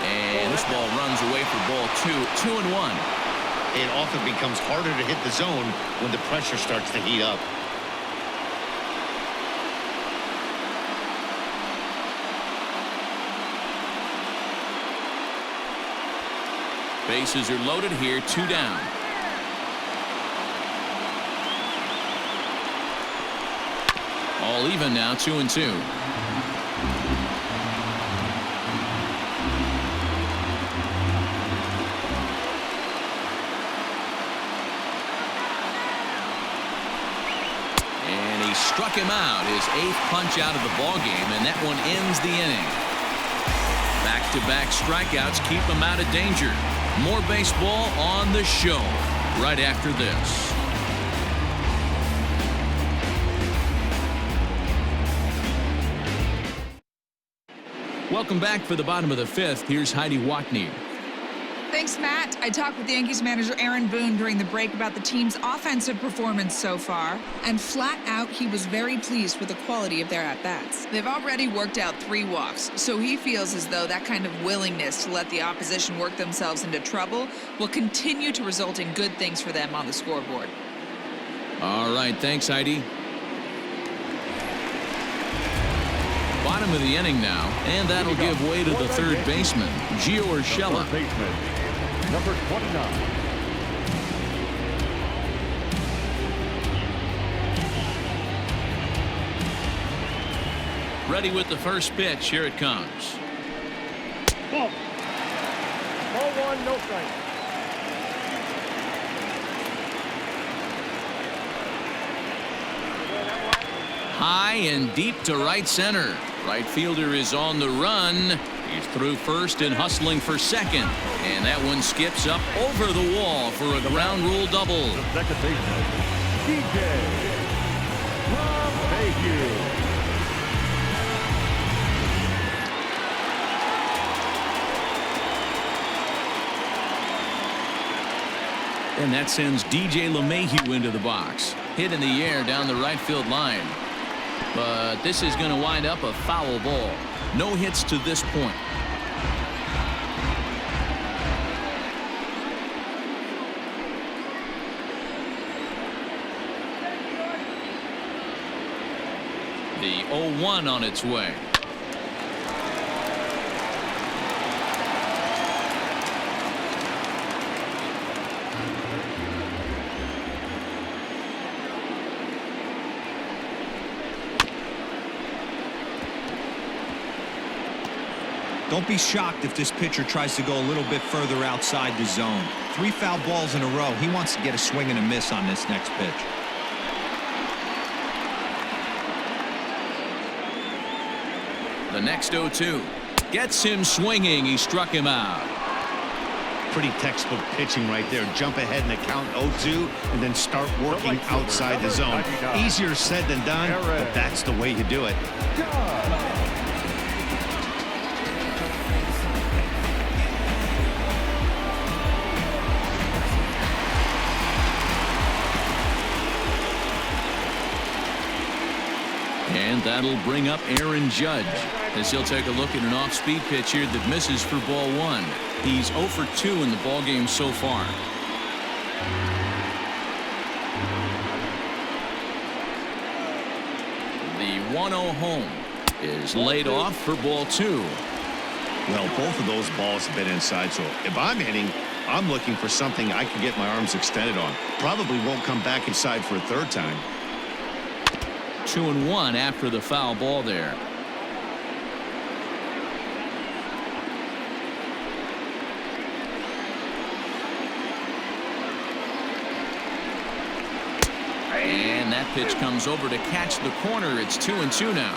And this ball runs away for ball 2. 2-1. It often becomes harder to hit the zone when the pressure starts to heat up. Bases are loaded here, 2 down. All even now, 2-2. And he struck him out, his 8th punch out of the ballgame, and that one ends the inning. Back-to-back strikeouts keep him out of danger. More baseball on the show right after this. Welcome back for the bottom of the 5th. Here's Heidi Watney. Thanks, Matt. I talked with Yankees manager Aaron Boone during the break about the team's offensive performance so far, and flat out, he was very pleased with the quality of their at-bats. They've already worked out 3 walks, so he feels as though that kind of willingness to let the opposition work themselves into trouble will continue to result in good things for them on the scoreboard. All right, thanks, Heidi. Bottom of the inning now, and that'll give way to the third baseman, Gio Urshela. Number 29. Ready with the first pitch. Here it comes. Ball 1, no strike. High and deep to right center. Right fielder is on the run. He's through first and hustling for second. And that one skips up over the wall for a ground rule double. The second baseman, DJ. Thank you. And that sends DJ LeMahieu into the box. Hit in the air down the right field line. But this is going to wind up a foul ball. No hits to this point. The 0-1 on its way. Don't be shocked if this pitcher tries to go a little bit further outside the zone. 3 foul balls in a row. He wants to get a swing and a miss on this next pitch. The next 0-2 gets him swinging. He struck him out. Pretty textbook pitching right there. Jump ahead in the count 0-2 and then start working outside the zone. Easier said than done, but that's the way you do it. And that'll bring up Aaron Judge as he'll take a look at an off-speed pitch here that misses for ball 1. He's 0 for 2 in the ballgame so far. The 1-0 home is laid off for ball 2. Well, both of those balls have been inside, so if I'm hitting, I'm looking for something I can get my arms extended on. Probably won't come back inside for a third time. 2-1 after the foul ball there. And that pitch comes over to catch the corner. It's 2-2 now.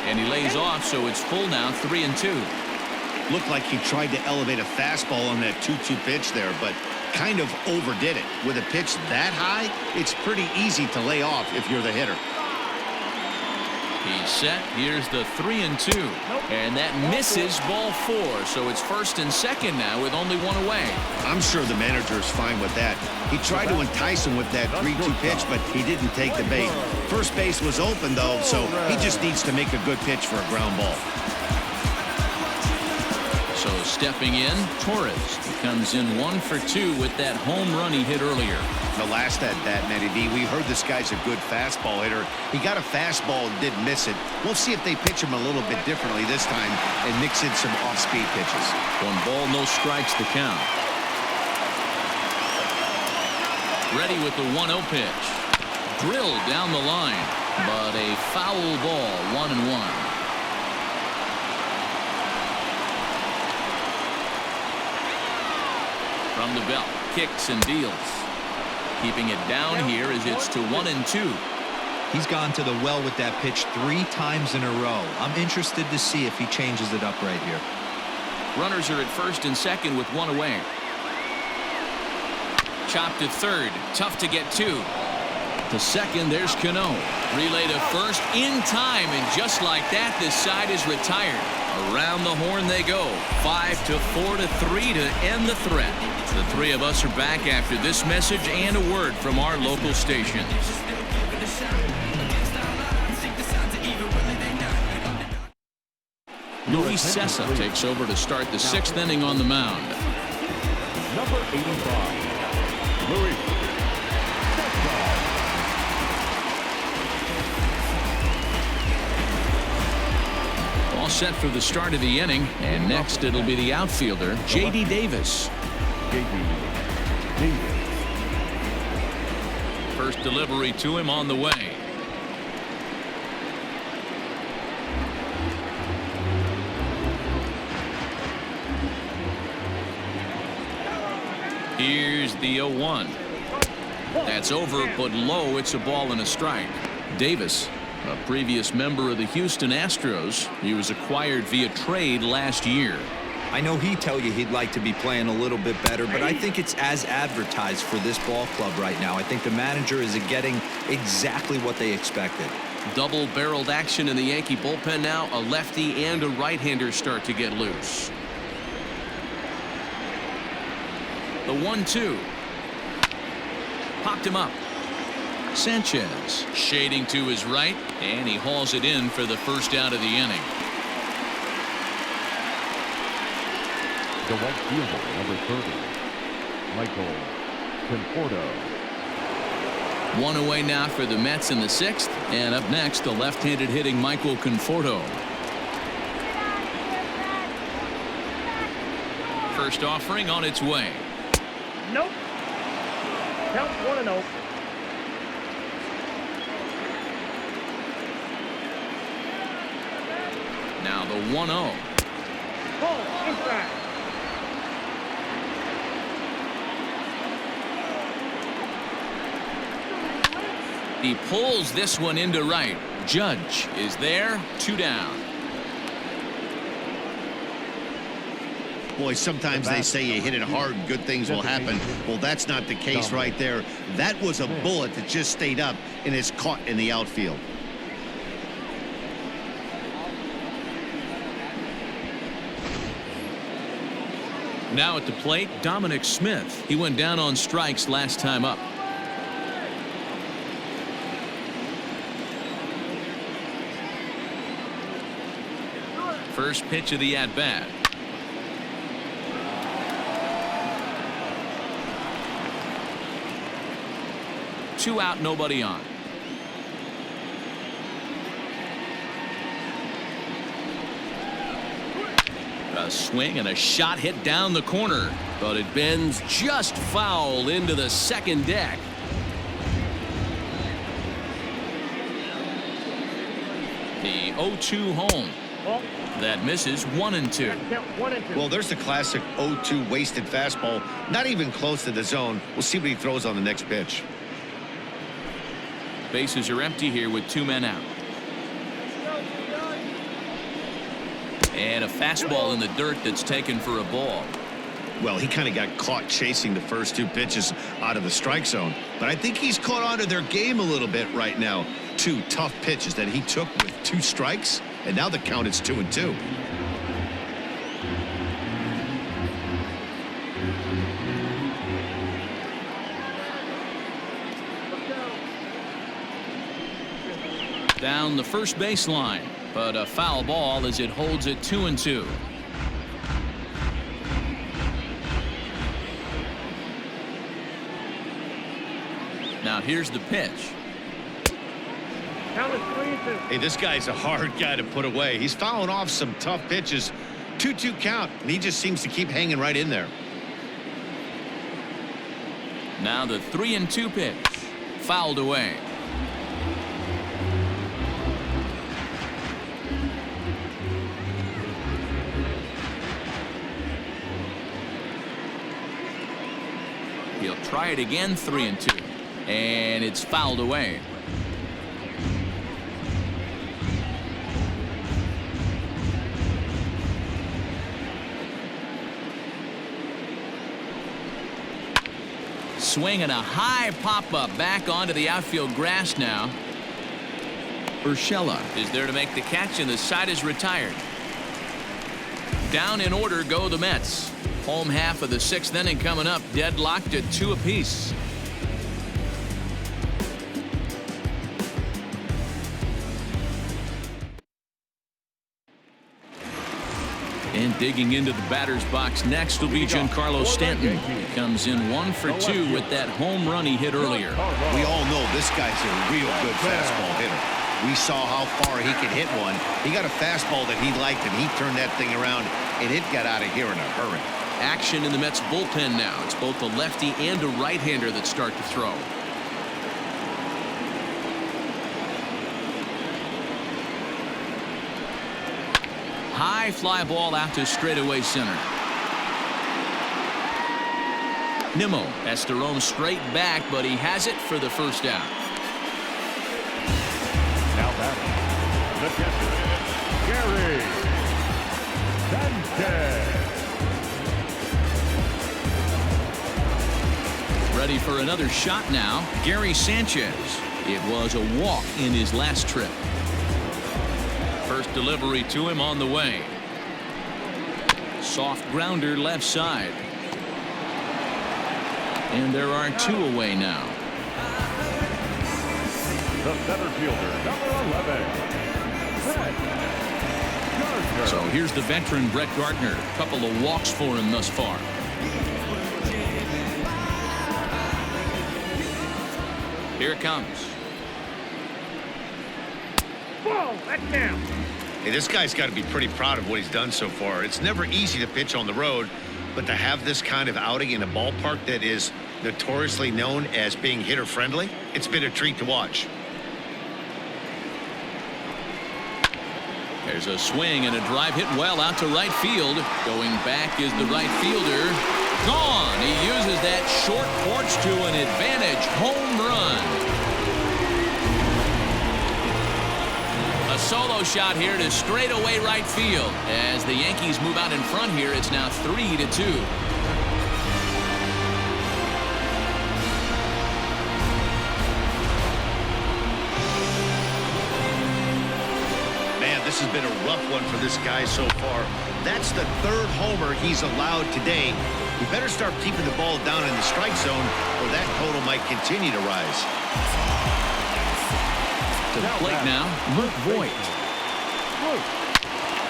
And he lays off, so it's full now, 3-2. Looked like he tried to elevate a fastball on that 2-2 pitch there, but kind of overdid it. With a pitch that high, it's pretty easy to lay off if you're the hitter. He's set. Here's the 3-2. And that misses ball 4. So it's first and second now with only 1 away. I'm sure the manager is fine with that. He tried to entice him with that 3-2 pitch, but he didn't take the bait. First base was open, though, so he just needs to make a good pitch for a ground ball. So stepping in, Torres. He comes in 1 for 2 with that home run he hit earlier. The last at bat, Matty B, we heard this guy's a good fastball hitter. He got a fastball and did miss it. We'll see if they pitch him a little bit differently this time and mix in some off-speed pitches. 1 ball, no strikes the count. Ready with the 1-0 pitch. Drilled down the line, but a foul ball, 1-1. From the belt, kicks and deals. Keeping it down here as it's to 1-2. He's gone to the well with that pitch 3 times in a row. I'm interested to see if he changes it up right here. Runners are at first and second with 1 away. Chopped at third. Tough to get to. To second, there's Cano. Relay to first in time, and just like that, this side is retired. Around the horn they go. 5-4 to 3 to end the threat. The 3 of us are back after this message and a word from our local stations. Luis Cessa takes over to start the 6th inning on the mound. Number 85, Luis. All set for the start of the inning, and next it'll be the outfielder, J.D. Davis. First delivery to him on the way. Here's the 0-1. That's over, but low. It's a ball and a strike. Davis, a previous member of the Houston Astros. He was acquired via trade last year. I know he'd tell you he'd like to be playing a little bit better, but I think it's as advertised for this ball club right now. I think the manager is getting exactly what they expected. Double-barreled action in the Yankee bullpen now. A lefty and a right-hander start to get loose. The 1-2. Popped him up. Sanchez shading to his right, and he hauls it in for the first out of the inning. The right fielder, number 30, Michael Conforto. One away now for the Mets in the 6th, and up next the left-handed hitting Michael Conforto. First offering on its way. Nope. Count 1-0. Now the 1-0. Ball inside. He pulls this one into right. Judge is there, 2 down. Boy, sometimes they say you hit it hard, good things will happen. Well, that's not the case right there. That was a bullet that just stayed up and is caught in the outfield. Now at the plate, Dominic Smith. He went down on strikes last time up. First pitch of the at-bat. Two out, nobody on. A swing and a shot hit down the corner, but it bends just foul into the second deck. The 0-2 home. That misses 1-2. Well, there's the classic 0-2 wasted fastball. Not even close to the zone. We'll see what he throws on the next pitch. Bases are empty here with 2 men out. And a fastball in the dirt that's taken for a ball. Well, he kind of got caught chasing the first 2 pitches out of the strike zone. But I think he's caught on to their game a little bit right now. 2 tough pitches that he took with 2 strikes. And now the count is 2-2. Down the first baseline, but a foul ball as it holds it 2-2. Now here's the pitch. Count is 3-2. Hey, this guy's a hard guy to put away. He's fouling off some tough pitches. 2-2 count, and he just seems to keep hanging right in there. Now the 3-2 pitch. Fouled away. He'll try it again, 3-2. And it's fouled away. Swing and a high pop-up back onto the outfield grass now. Urshela is there to make the catch, and the side is retired. Down in order go the Mets. Home half of the 6th inning coming up, deadlocked at 2 apiece. And digging into the batter's box next will be Giancarlo Stanton. He comes in 1 for 2 with that home run he hit earlier. We all know this guy's a real good fastball hitter. We saw how far he could hit one. He got a fastball that he liked, and he turned that thing around, and it got out of here in a hurry. Action in the Mets bullpen now. It's both a lefty and a right-hander that start to throw. High fly ball out to straightaway center. Nimmo has to roam straight back, but he has it for the first out. Now batting, the catcher, Gary Sanchez. ready for another shot now. Gary Sanchez. It was a walk in his last trip. First delivery to him on the way. Soft grounder left side. And there are 2 away now. The center fielder, number 11, Brett Gardner. So here's the veteran Brett Gardner. Couple of walks for him thus far. Here it comes. Ball, that's down. Hey, this guy's got to be pretty proud of what he's done so far. It's never easy to pitch on the road, but to have this kind of outing in a ballpark that is notoriously known as being hitter-friendly, it's been a treat to watch. There's a swing and a drive hit well out to right field. Going back is the right fielder. Gone. He uses that short porch to an advantage home run. A solo shot here to straightaway right field. As the Yankees move out in front here, it's now 3-2. This has been a rough one for this guy so far. That's the 3rd homer he's allowed today. You better start keeping the ball down in the strike zone, or that total might continue to rise. To the plate now, Luke Voigt.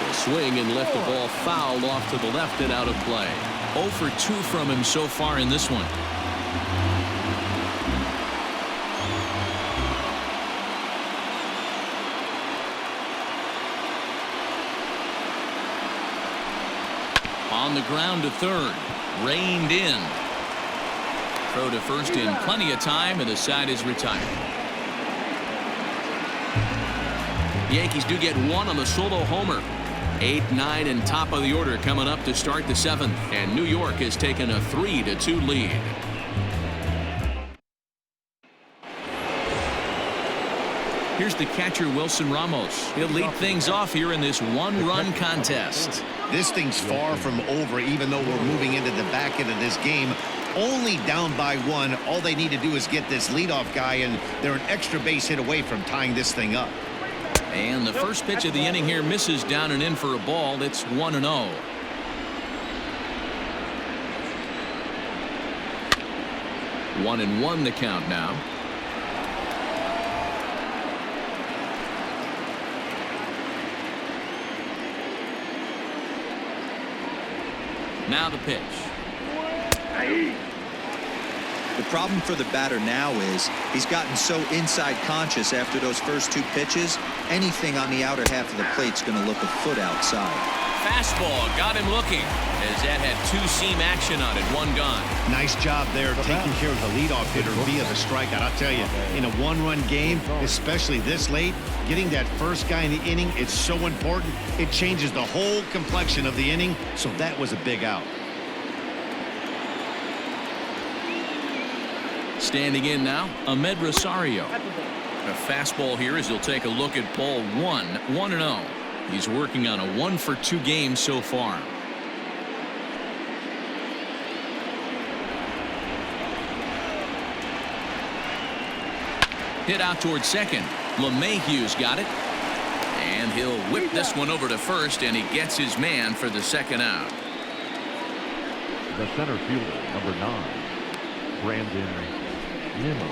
The swing and left the ball fouled off to the left and out of play. 0 for 2 from him so far in this one. On the ground to third. Reined in. Throw to first in plenty of time, and the side is retired. The Yankees do get 1 on the solo homer. 8, 9, and top of the order coming up to start the 7th. And New York has taken a 3-2 lead. Here's the catcher, Wilson Ramos. He'll lead things off here in this 1-run contest. This thing's far from over, even though we're moving into the back end of this game. Only down by 1. All they need to do is get this leadoff guy, and they're an extra base hit away from tying this thing up. And the first pitch of the inning here misses down and in for a ball. It's 1-0. One and one the count now. Now the pitch. The problem for the batter now is he's gotten so inside conscious after those first 2 pitches. Anything on the outer half of the plate's going to look a foot outside. Fastball got him looking as that had 2-seam action on it. 1 gone. Nice job there taking care of the leadoff hitter via the strikeout. I'll tell you, in a 1-run game, especially this late, getting that first guy in the inning, it's so important. It changes the whole complexion of the inning, so that was a big out. Standing in now, Ahmed Rosario. A fastball here as he'll take a look at ball 1. 1-0. He's working on a 1-for-2 game so far. Hit out towards second. LeMahieu's got it. And he'll whip this one over to first, and he gets his man for the 2nd out. The center fielder, number 9, Brandon Nimmo.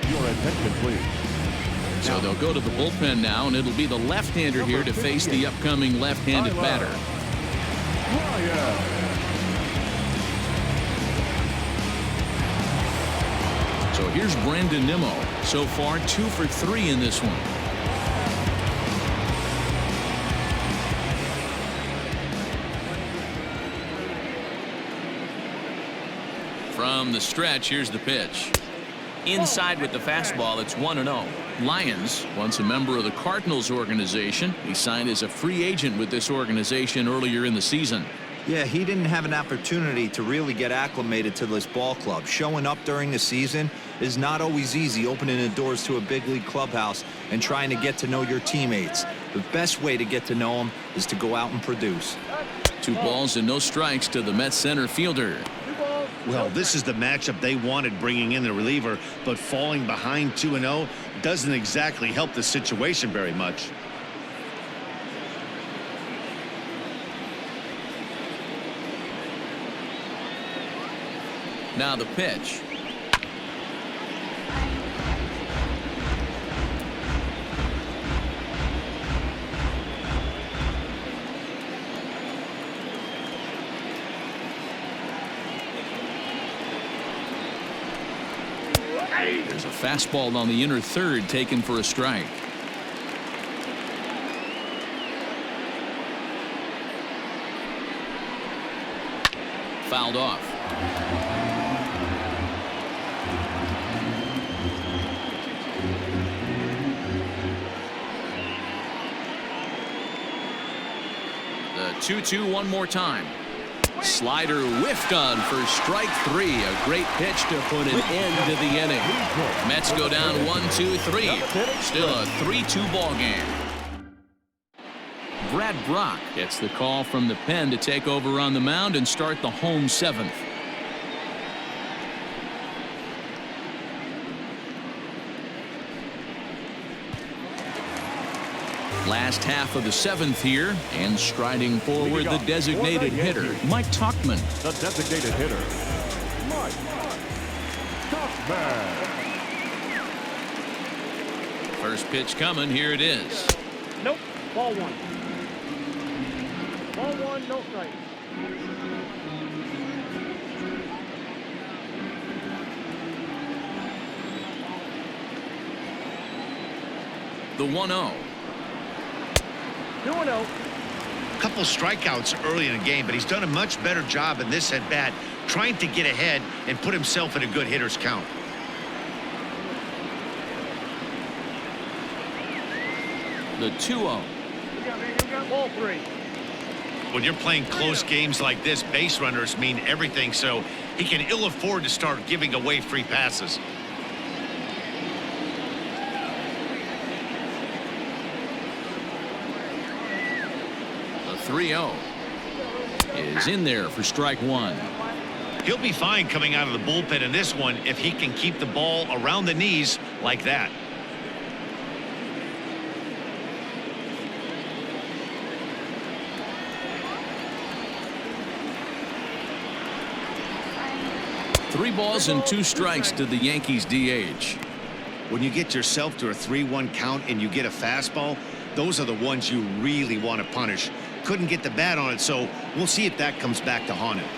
Your attention, please. So they'll go to the bullpen now, and it'll be the left-hander here to face the upcoming left-handed batter. So here's Brandon Nimmo. So far, 2 for 3 in this one. From the stretch, here's the pitch. Inside with the fastball, it's 1-0. Lyons, once a member of the Cardinals organization, he signed as a free agent with this organization earlier in the season. Yeah, he didn't have an opportunity to really get acclimated to this ball club. Showing up during the season is not always easy, opening the doors to a big league clubhouse and trying to get to know your teammates. The best way to get to know them is to go out and produce. 2 balls and no strikes to the Mets center fielder. Well, this is the matchup they wanted, bringing in the reliever, but falling behind 2-0 doesn't exactly help the situation very much. Now the pitch. There's a fastball on the inner third taken for a strike. Fouled off. The 2-2 one more time. Slider whiffed on for strike 3. A great pitch to put an end to the inning. Mets go down 1-2-3. Still a 3-2 ball game. Brad Brock gets the call from the pen to take over on the mound and start the home 7th. Last half of the 7th here, and striding forward the designated hitter, Mike Tauchman. The designated hitter, Mike Tauchman. First pitch coming, here it is. Nope. Ball 1. Ball 1, no strike. The 1-0. 2-0. Couple strikeouts early in the game, but he's done a much better job in this at bat, trying to get ahead and put himself in a good hitter's count. The 2-0. Ball 3. When you're playing close games like this, base runners mean everything, so he can ill afford to start giving away free passes. The 3-0 is in there for strike 1. He'll be fine coming out of the bullpen in this one if he can keep the ball around the knees like that. Three balls and 2 strikes to the Yankees DH. When you get yourself to a 3-1 count and you get a fastball, those are the ones you really want to punish. Couldn't get the bat on it, so we'll see if that comes back to haunt him.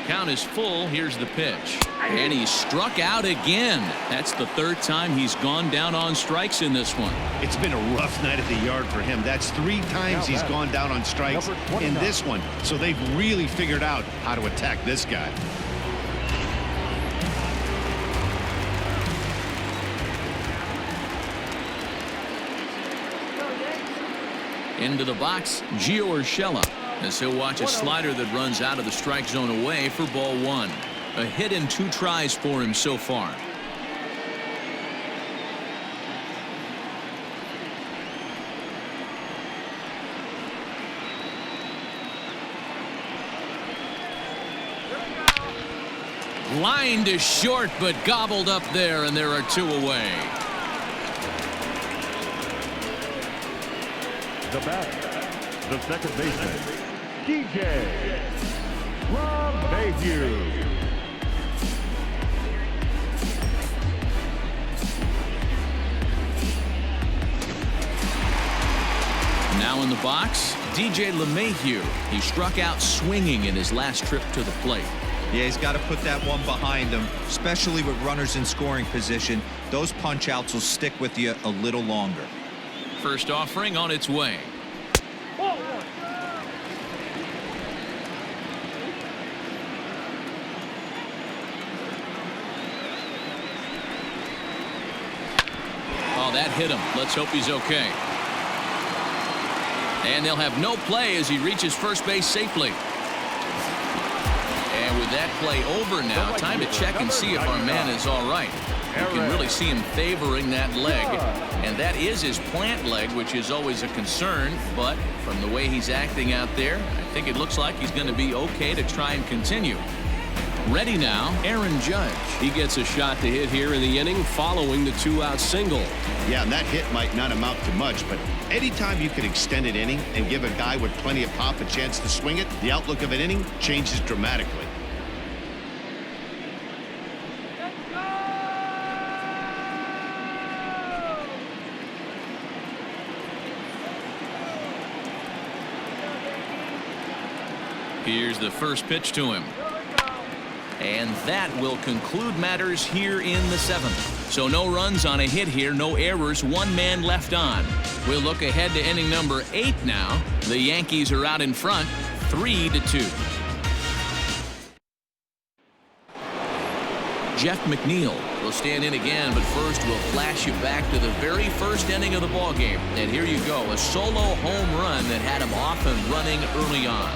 Count is full. Here's the pitch. And he struck out again. That's the 3rd time he's gone down on strikes in this one. It's been a rough night at the yard for him. That's 3 times he's gone down on strikes in this one. So they've really figured out how to attack this guy. Into the box, Gio Urshela, as he'll watch a slider that runs out of the strike zone away for ball 1. A hit and 2 tries for him so far. Line to short, but gobbled up there, and there are 2 away. The batter, the second baseman, DJ Mayhew. Now in the box, DJ LeMahieu. He struck out swinging in his last trip to the plate. Yeah, he's got to put that one behind him, especially with runners in scoring position. Those punch outs will stick with you a little longer. First offering on its way. Ball 1. Oh, that hit him. Let's hope he's okay. And they'll have no play as he reaches first base safely. And with that play over now. Time to check and see if our man is all right. You can really see him favoring that leg, and that is his plant leg, which is always a concern. But from the way he's acting out there, I think it looks like he's going to be okay to try and continue. Ready now, Aaron Judge. He gets a shot to hit here in the inning following the 2-out single. Yeah, and that hit might not amount to much, but anytime you can extend an inning and give a guy with plenty of pop a chance to swing it, the outlook of an inning changes dramatically. Here's the first pitch to him. And that will conclude matters here in the 7th. So no runs on a hit here, no errors, one man left on. We'll look ahead to inning number 8 now. The Yankees are out in front, 3-2. Jeff McNeil will stand in again, but first we'll flash you back to the very first inning of the ballgame. And here you go, a solo home run that had him off and running early on.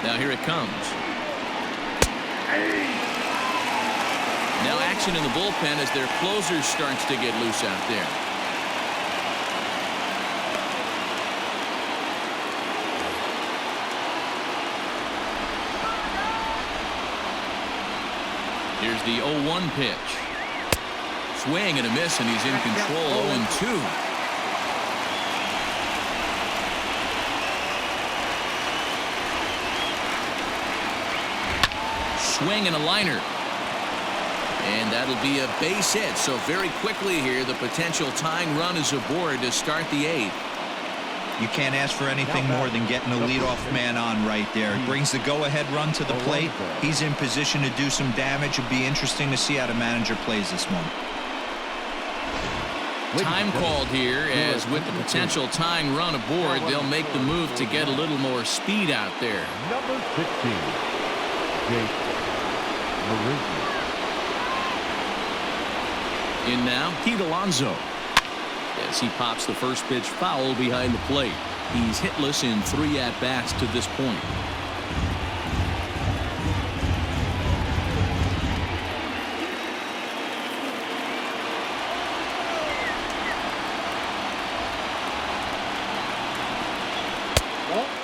Now here it comes. Now action in the bullpen as their closer starts to get loose out there. Here's the 0-1 pitch. Swing and a miss, and he's in control. 0-2. Swing and a liner. And that'll be a base hit. So very quickly here, the potential tying run is aboard to start the 8th. You can't ask for anything more than getting a leadoff man on right there. It brings the go-ahead run to the plate. He's in position to do some damage. It'd be interesting to see how the manager plays this one. Time called here, as with the potential tying run aboard, they'll make the move to get a little more speed out there. Number 16, Jake. In now, Pete Alonso. As he pops the first pitch foul behind the plate. He's hitless in 3 at-bats to this point.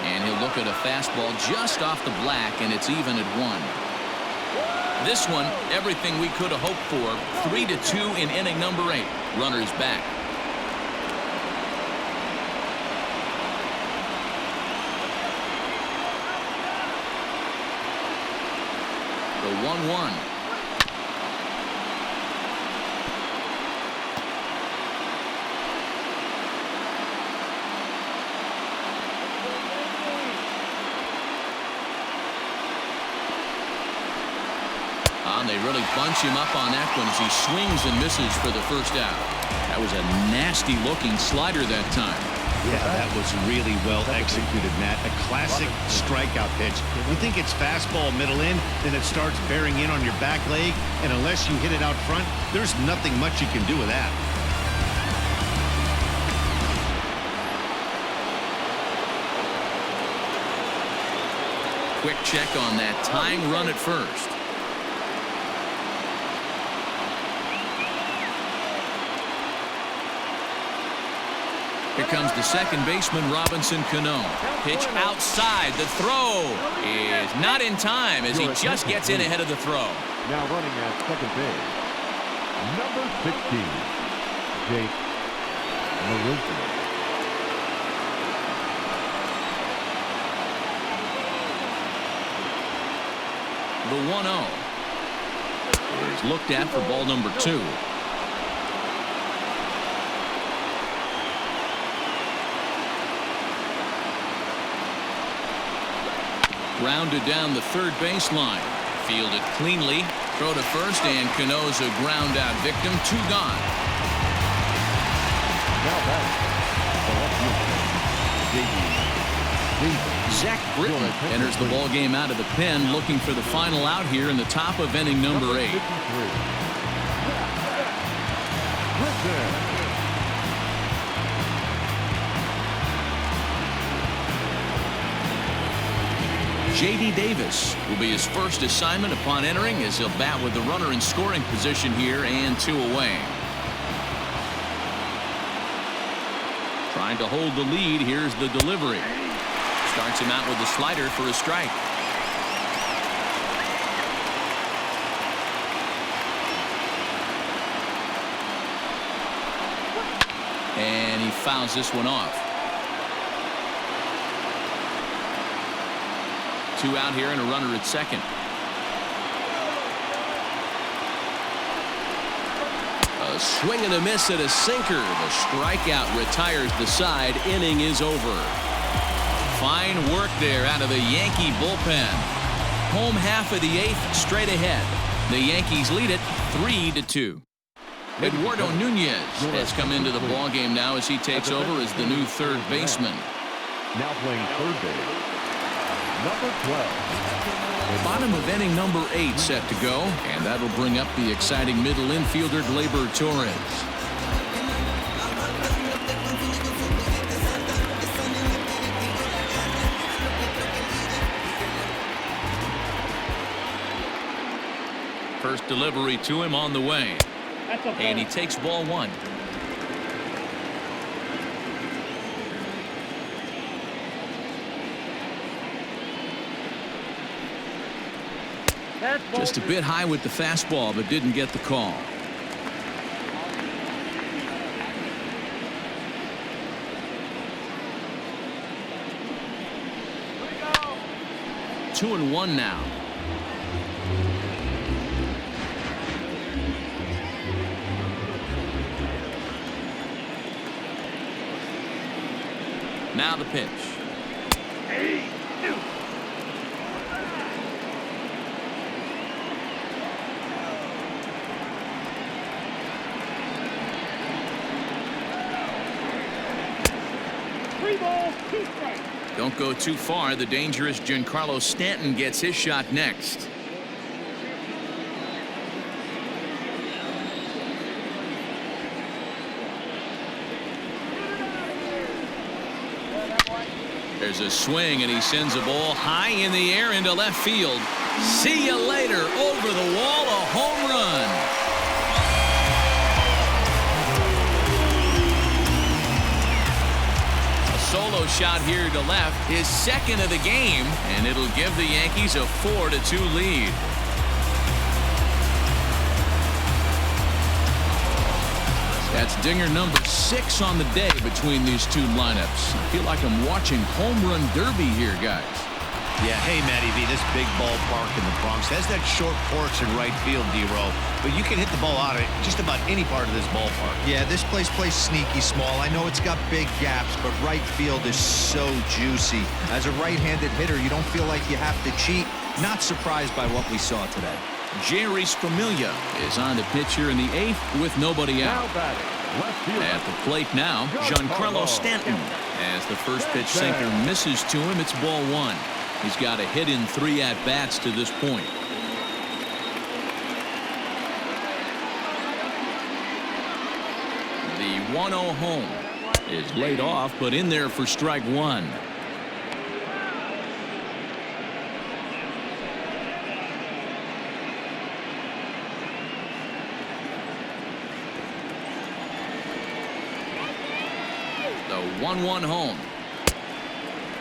And he'll look at a fastball just off the black, and it's even at 1. This one, everything we could have hoped for. 3-2 in inning number 8. Runners back. The 1-1. And they really bunch him up on that one as he swings and misses for the first out. That was a nasty looking slider that time. Yeah, that was really well executed, Matt. A classic strikeout pitch. You think it's fastball middle in, then it starts bearing in on your back leg, and unless you hit it out front, there's nothing much you can do with that. Quick check on that tying run at first. Here comes the second baseman, Robinson Cano. Pitch outside. The throw is not in time as he just gets in ahead of the throw. Now running at second base, number 16, Jake Marucci. The 1-0 is looked at for ball number 2. Grounded down the third baseline. Fielded cleanly. Throw to first, and Cano's a ground out victim. 2 gone. Now back, the left fielder, Zach Britton enters the ball game out of the pen, looking for the final out here in the top of inning number 8. J.D. Davis will be his first assignment upon entering, as he'll bat with the runner in scoring position here and 2 away. Trying to hold the lead. Here's the delivery. Starts him out with the slider for a strike. And he fouls this one off. 2 out here and a runner at second. A swing and a miss at a sinker. The strikeout retires the side. Inning is over. Fine work there out of the Yankee bullpen. Home half of the 8th straight ahead. The Yankees lead it 3-2. Eduardo Nunez has come into the ballgame now as he takes over as the new third baseman. Now playing third base, number 12. Bottom of inning number 8 set to go, and that'll bring up the exciting middle infielder Gleyber Torres. First delivery to him on the way. And he takes ball 1. Just a bit high with the fastball, but didn't get the call. Two and one now. Now the pitch. Don't go too far. The dangerous Giancarlo Stanton gets his shot next. There's a swing, and he sends a ball high in the air into left field. See you later. Over the wall, a home run. Solo shot here to left, his second of the game, and it'll give the Yankees a 4-2 lead. That's dinger number 6 on the day between these two lineups. I feel like I'm watching home run derby here, guys. Yeah, hey, Matty V, this big ballpark in the Bronx has that short porch in right field, D-Row, but you can hit the ball out of it just about any part of this ballpark. Yeah, this place plays sneaky small. I know it's got big gaps, but right field is so juicy. As a right-handed hitter, you don't feel like you have to cheat. Not surprised by what we saw today. Jerry Familia is on the pitch here in the 8th with nobody out. At the plate now, Giancarlo Stanton. As the first pitch sinker misses to him, it's ball 1. He's got a hit in 3 at-bats to this point. The 1-0 home is laid off, but in there for strike 1. The 1-1 home.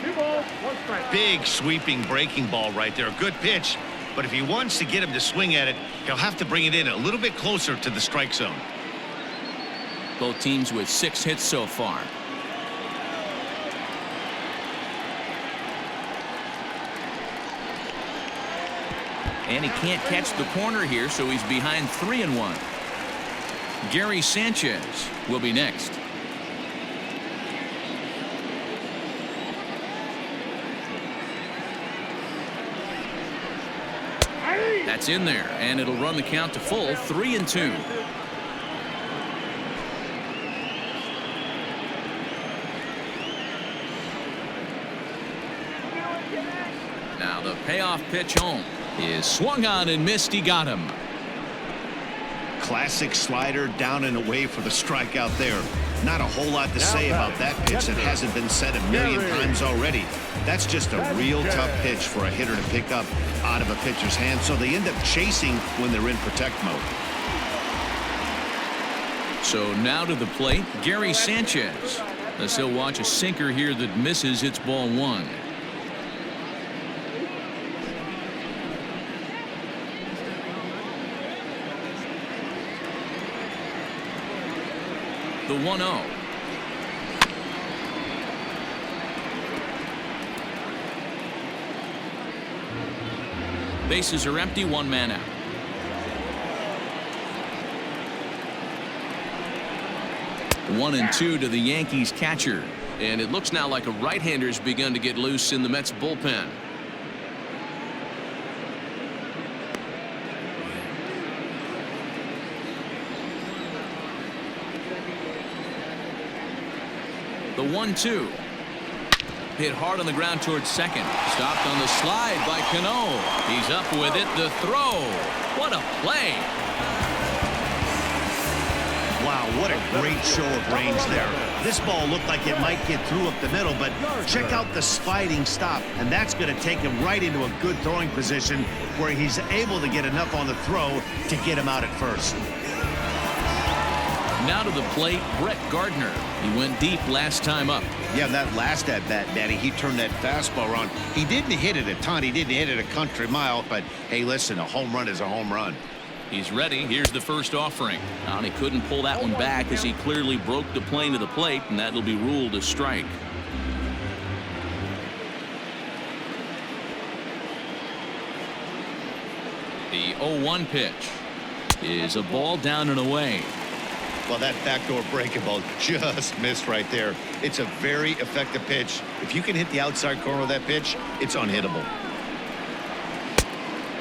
2 balls, 1 strike. Big sweeping breaking ball right there. Good pitch. But if he wants to get him to swing at it, he'll have to bring it in a little bit closer to the strike zone. Both teams with 6 hits so far. And he can't catch the corner here, so he's behind 3-1. Gary Sanchez will be next. That's in there, and it'll run the count to full, 3-2. payoff pitch home is swung on and missed. He got him. Classic slider down and away for the strikeout there. Not a whole lot to say about that pitch that hasn't been said a million times already. That's just a real tough pitch for a hitter to pick up out of a pitcher's hand, so they end up chasing when they're in protect mode. So now to the plate, Gary Sanchez. As he'll watch a sinker here that misses. It's ball one. The 1-0. Bases are empty, one man out. One and two to the Yankees catcher. And it looks now like a right-hander's begun to get loose in the Mets bullpen. The 1-2. Hit hard on the ground towards second. Stopped on the slide by Cano. He's up with it. The throw. What a play. Wow, what a great show of range there. This ball looked like it might get through up the middle, but check out the sliding stop, and that's going to take him right into a good throwing position where he's able to get enough on the throw to get him out at first. Now to the plate, Brett Gardner. He went deep last time up. Yeah, that last at-bat, Danny, he turned that fastball around. He didn't hit it a ton. He didn't hit it a country mile, but hey, listen, a home run is a home run. He's ready. Here's the first offering. And he couldn't pull that one back as he clearly broke the plane to the plate, and that'll be ruled a strike. The 0-1 pitch is a ball down and away. Well, that backdoor breaking ball just missed right there. It's a very effective pitch. If you can hit the outside corner of that pitch, it's unhittable.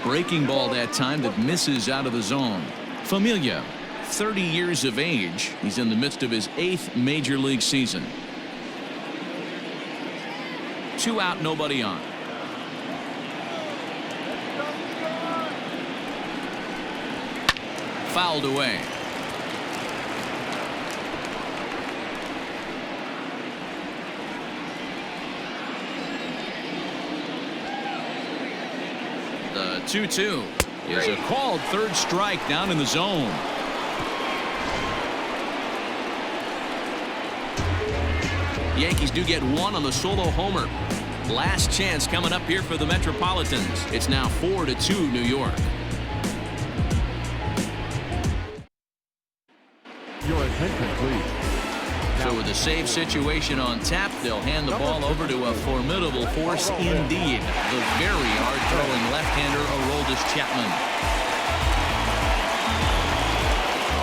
Breaking ball that time that misses out of the zone. Familia, 30 years of age. He's in the midst of his 8th major league season. 2 out, nobody on. Fouled away. The 2-2 is a called third strike down in the zone. Yankees do get one on the solo homer. Last chance coming up here for the Metropolitans. It's now 4-2 New York. Your attention, please. So with a save situation on tap, they'll hand the ball over to a formidable force indeed. The very hard-throwing left-hander Aroldis Chapman.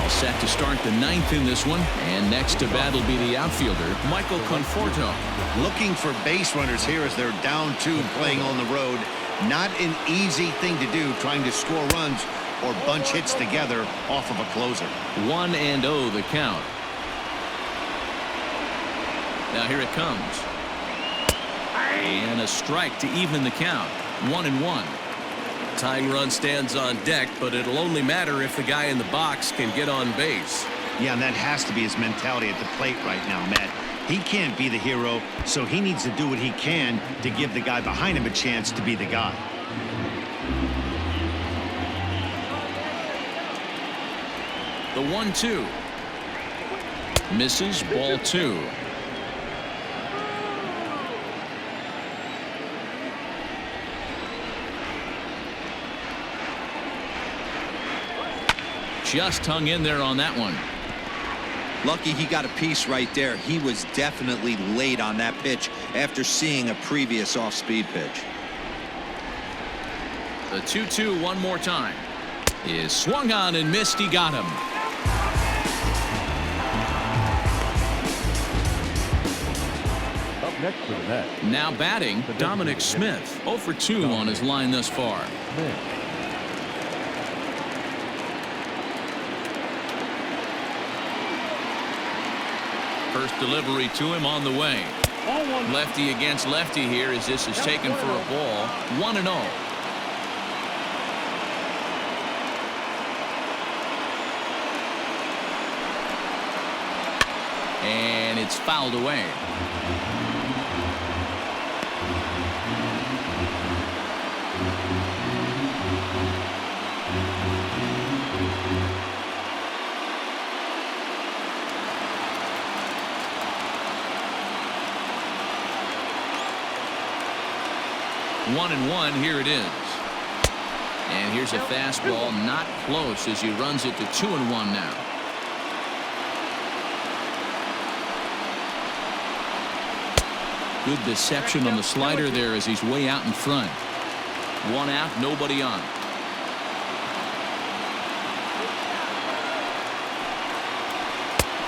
All set to start the 9th in this one. And next to bat will be the outfielder, Michael Conforto. Looking for base runners here as they're down 2 playing on the road. Not an easy thing to do, trying to score runs or bunch hits together off of a closer. 1-0 the count. Now here it comes. And a strike to even the count. 1-1. Tying run stands on deck, but it'll only matter if the guy in the box can get on base. Yeah, and that has to be his mentality at the plate right now, Matt. He can't be the hero, so he needs to do what he can to give the guy behind him a chance to be the guy. The 1-2. Misses, ball 2. Just hung in there on that one. Lucky he got a piece right there. He was definitely late on that pitch after seeing a previous off-speed pitch. The 2-2 one more time is swung on and missed. He got him. Up next to the net. Now batting, Dominic Smith. 0 for 2 on his line thus far. Smith. First delivery to him on the way. Lefty against lefty here as this is taken for a ball. 1-0. and it's fouled away. One and one, here it is. And here's a fastball not close as he runs it to 2-1 now. Good deception on the slider there as he's way out in front. One out, nobody on.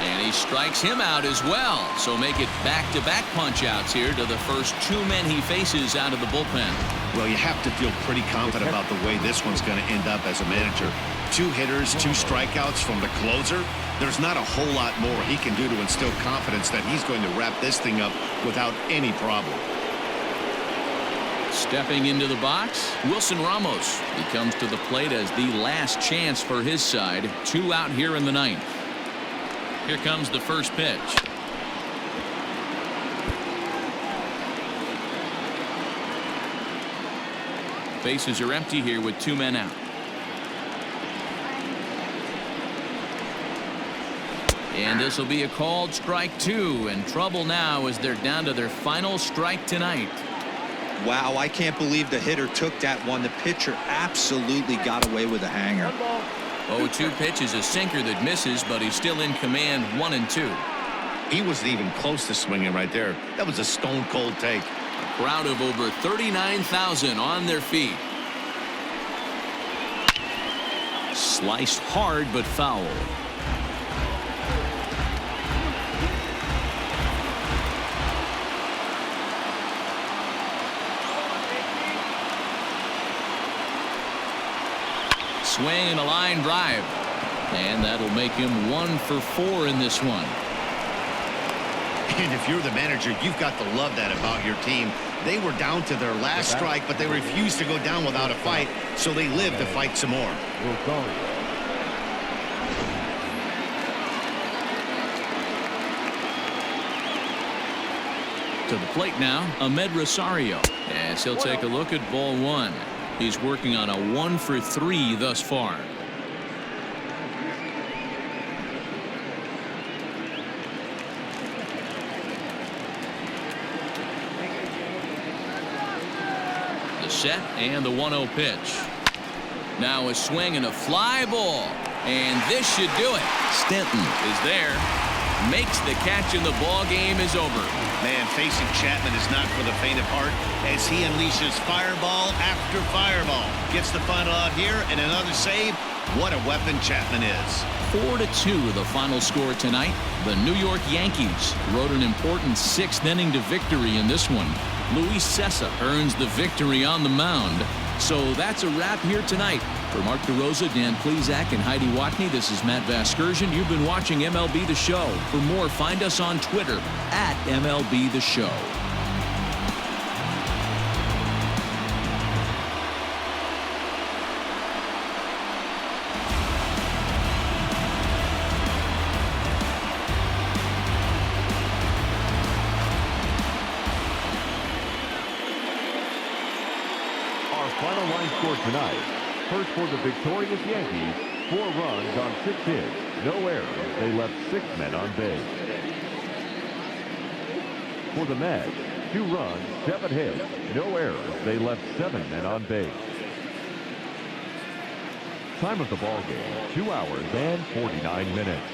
And he strikes him out as well. So make it back-to-back punch-outs here to the first two men he faces out of the bullpen. Well, you have to feel pretty confident about the way this one's going to end up as a manager. 2 hitters, 2 strikeouts from the closer. There's not a whole lot more he can do to instill confidence that he's going to wrap this thing up without any problem. Stepping into the box, Wilson Ramos. He comes to the plate as the last chance for his side. 2 out here in the 9th. Here comes the first pitch. Bases are empty here with 2 men out. And this will be a called strike 2, and trouble now as they're down to their final strike tonight. Wow, I can't believe the hitter took that one. The pitcher absolutely got away with a hanger. 0-2 pitch is a sinker that misses, but he's still in command. 1-2. He wasn't even close to swinging right there. That was a stone-cold take. A crowd of over 39,000 on their feet. Sliced hard but foul. Swing and a line drive, and that'll make him 1 for 4 in this one. And if you're the manager, you've got to love that about your team. They were down to their last strike, but they refused to go down without a fight, so they lived to fight some more. To the plate now, Ahmed Rosario. As he'll take a look at ball 1. He's working on a 1 for 3 thus far. The set and the 1-0 pitch. Now a swing and a fly ball. And this should do it. Stanton is there. Makes the catch and the ball game is over. Man, facing Chapman is not for the faint of heart as he unleashes fireball after fireball. Gets the final out here and another save. What a weapon Chapman is. 4-2 the final score tonight. The New York Yankees rode an important 6th inning to victory in this one. Luis Cessa earns the victory on the mound. So that's a wrap here tonight. For Mark DeRosa, Dan Plesac, and Heidi Watney, this is Matt Vasgersian. You've been watching MLB The Show. For more, find us on Twitter at MLB The Show. Our final line score tonight. First for the victorious Yankees, 4 runs on 6 hits, no errors. They left 6 men on base. For the Mets, 2 runs, 7 hits, no errors. They left 7 men on base. Time of the ball game, 2 hours and 49 minutes.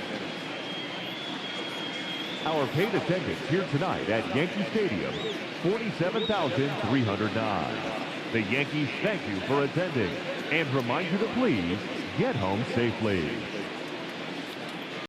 Our paid attendance here tonight at Yankee Stadium, 47,309. The Yankees thank you for attending and remind you to please get home safely.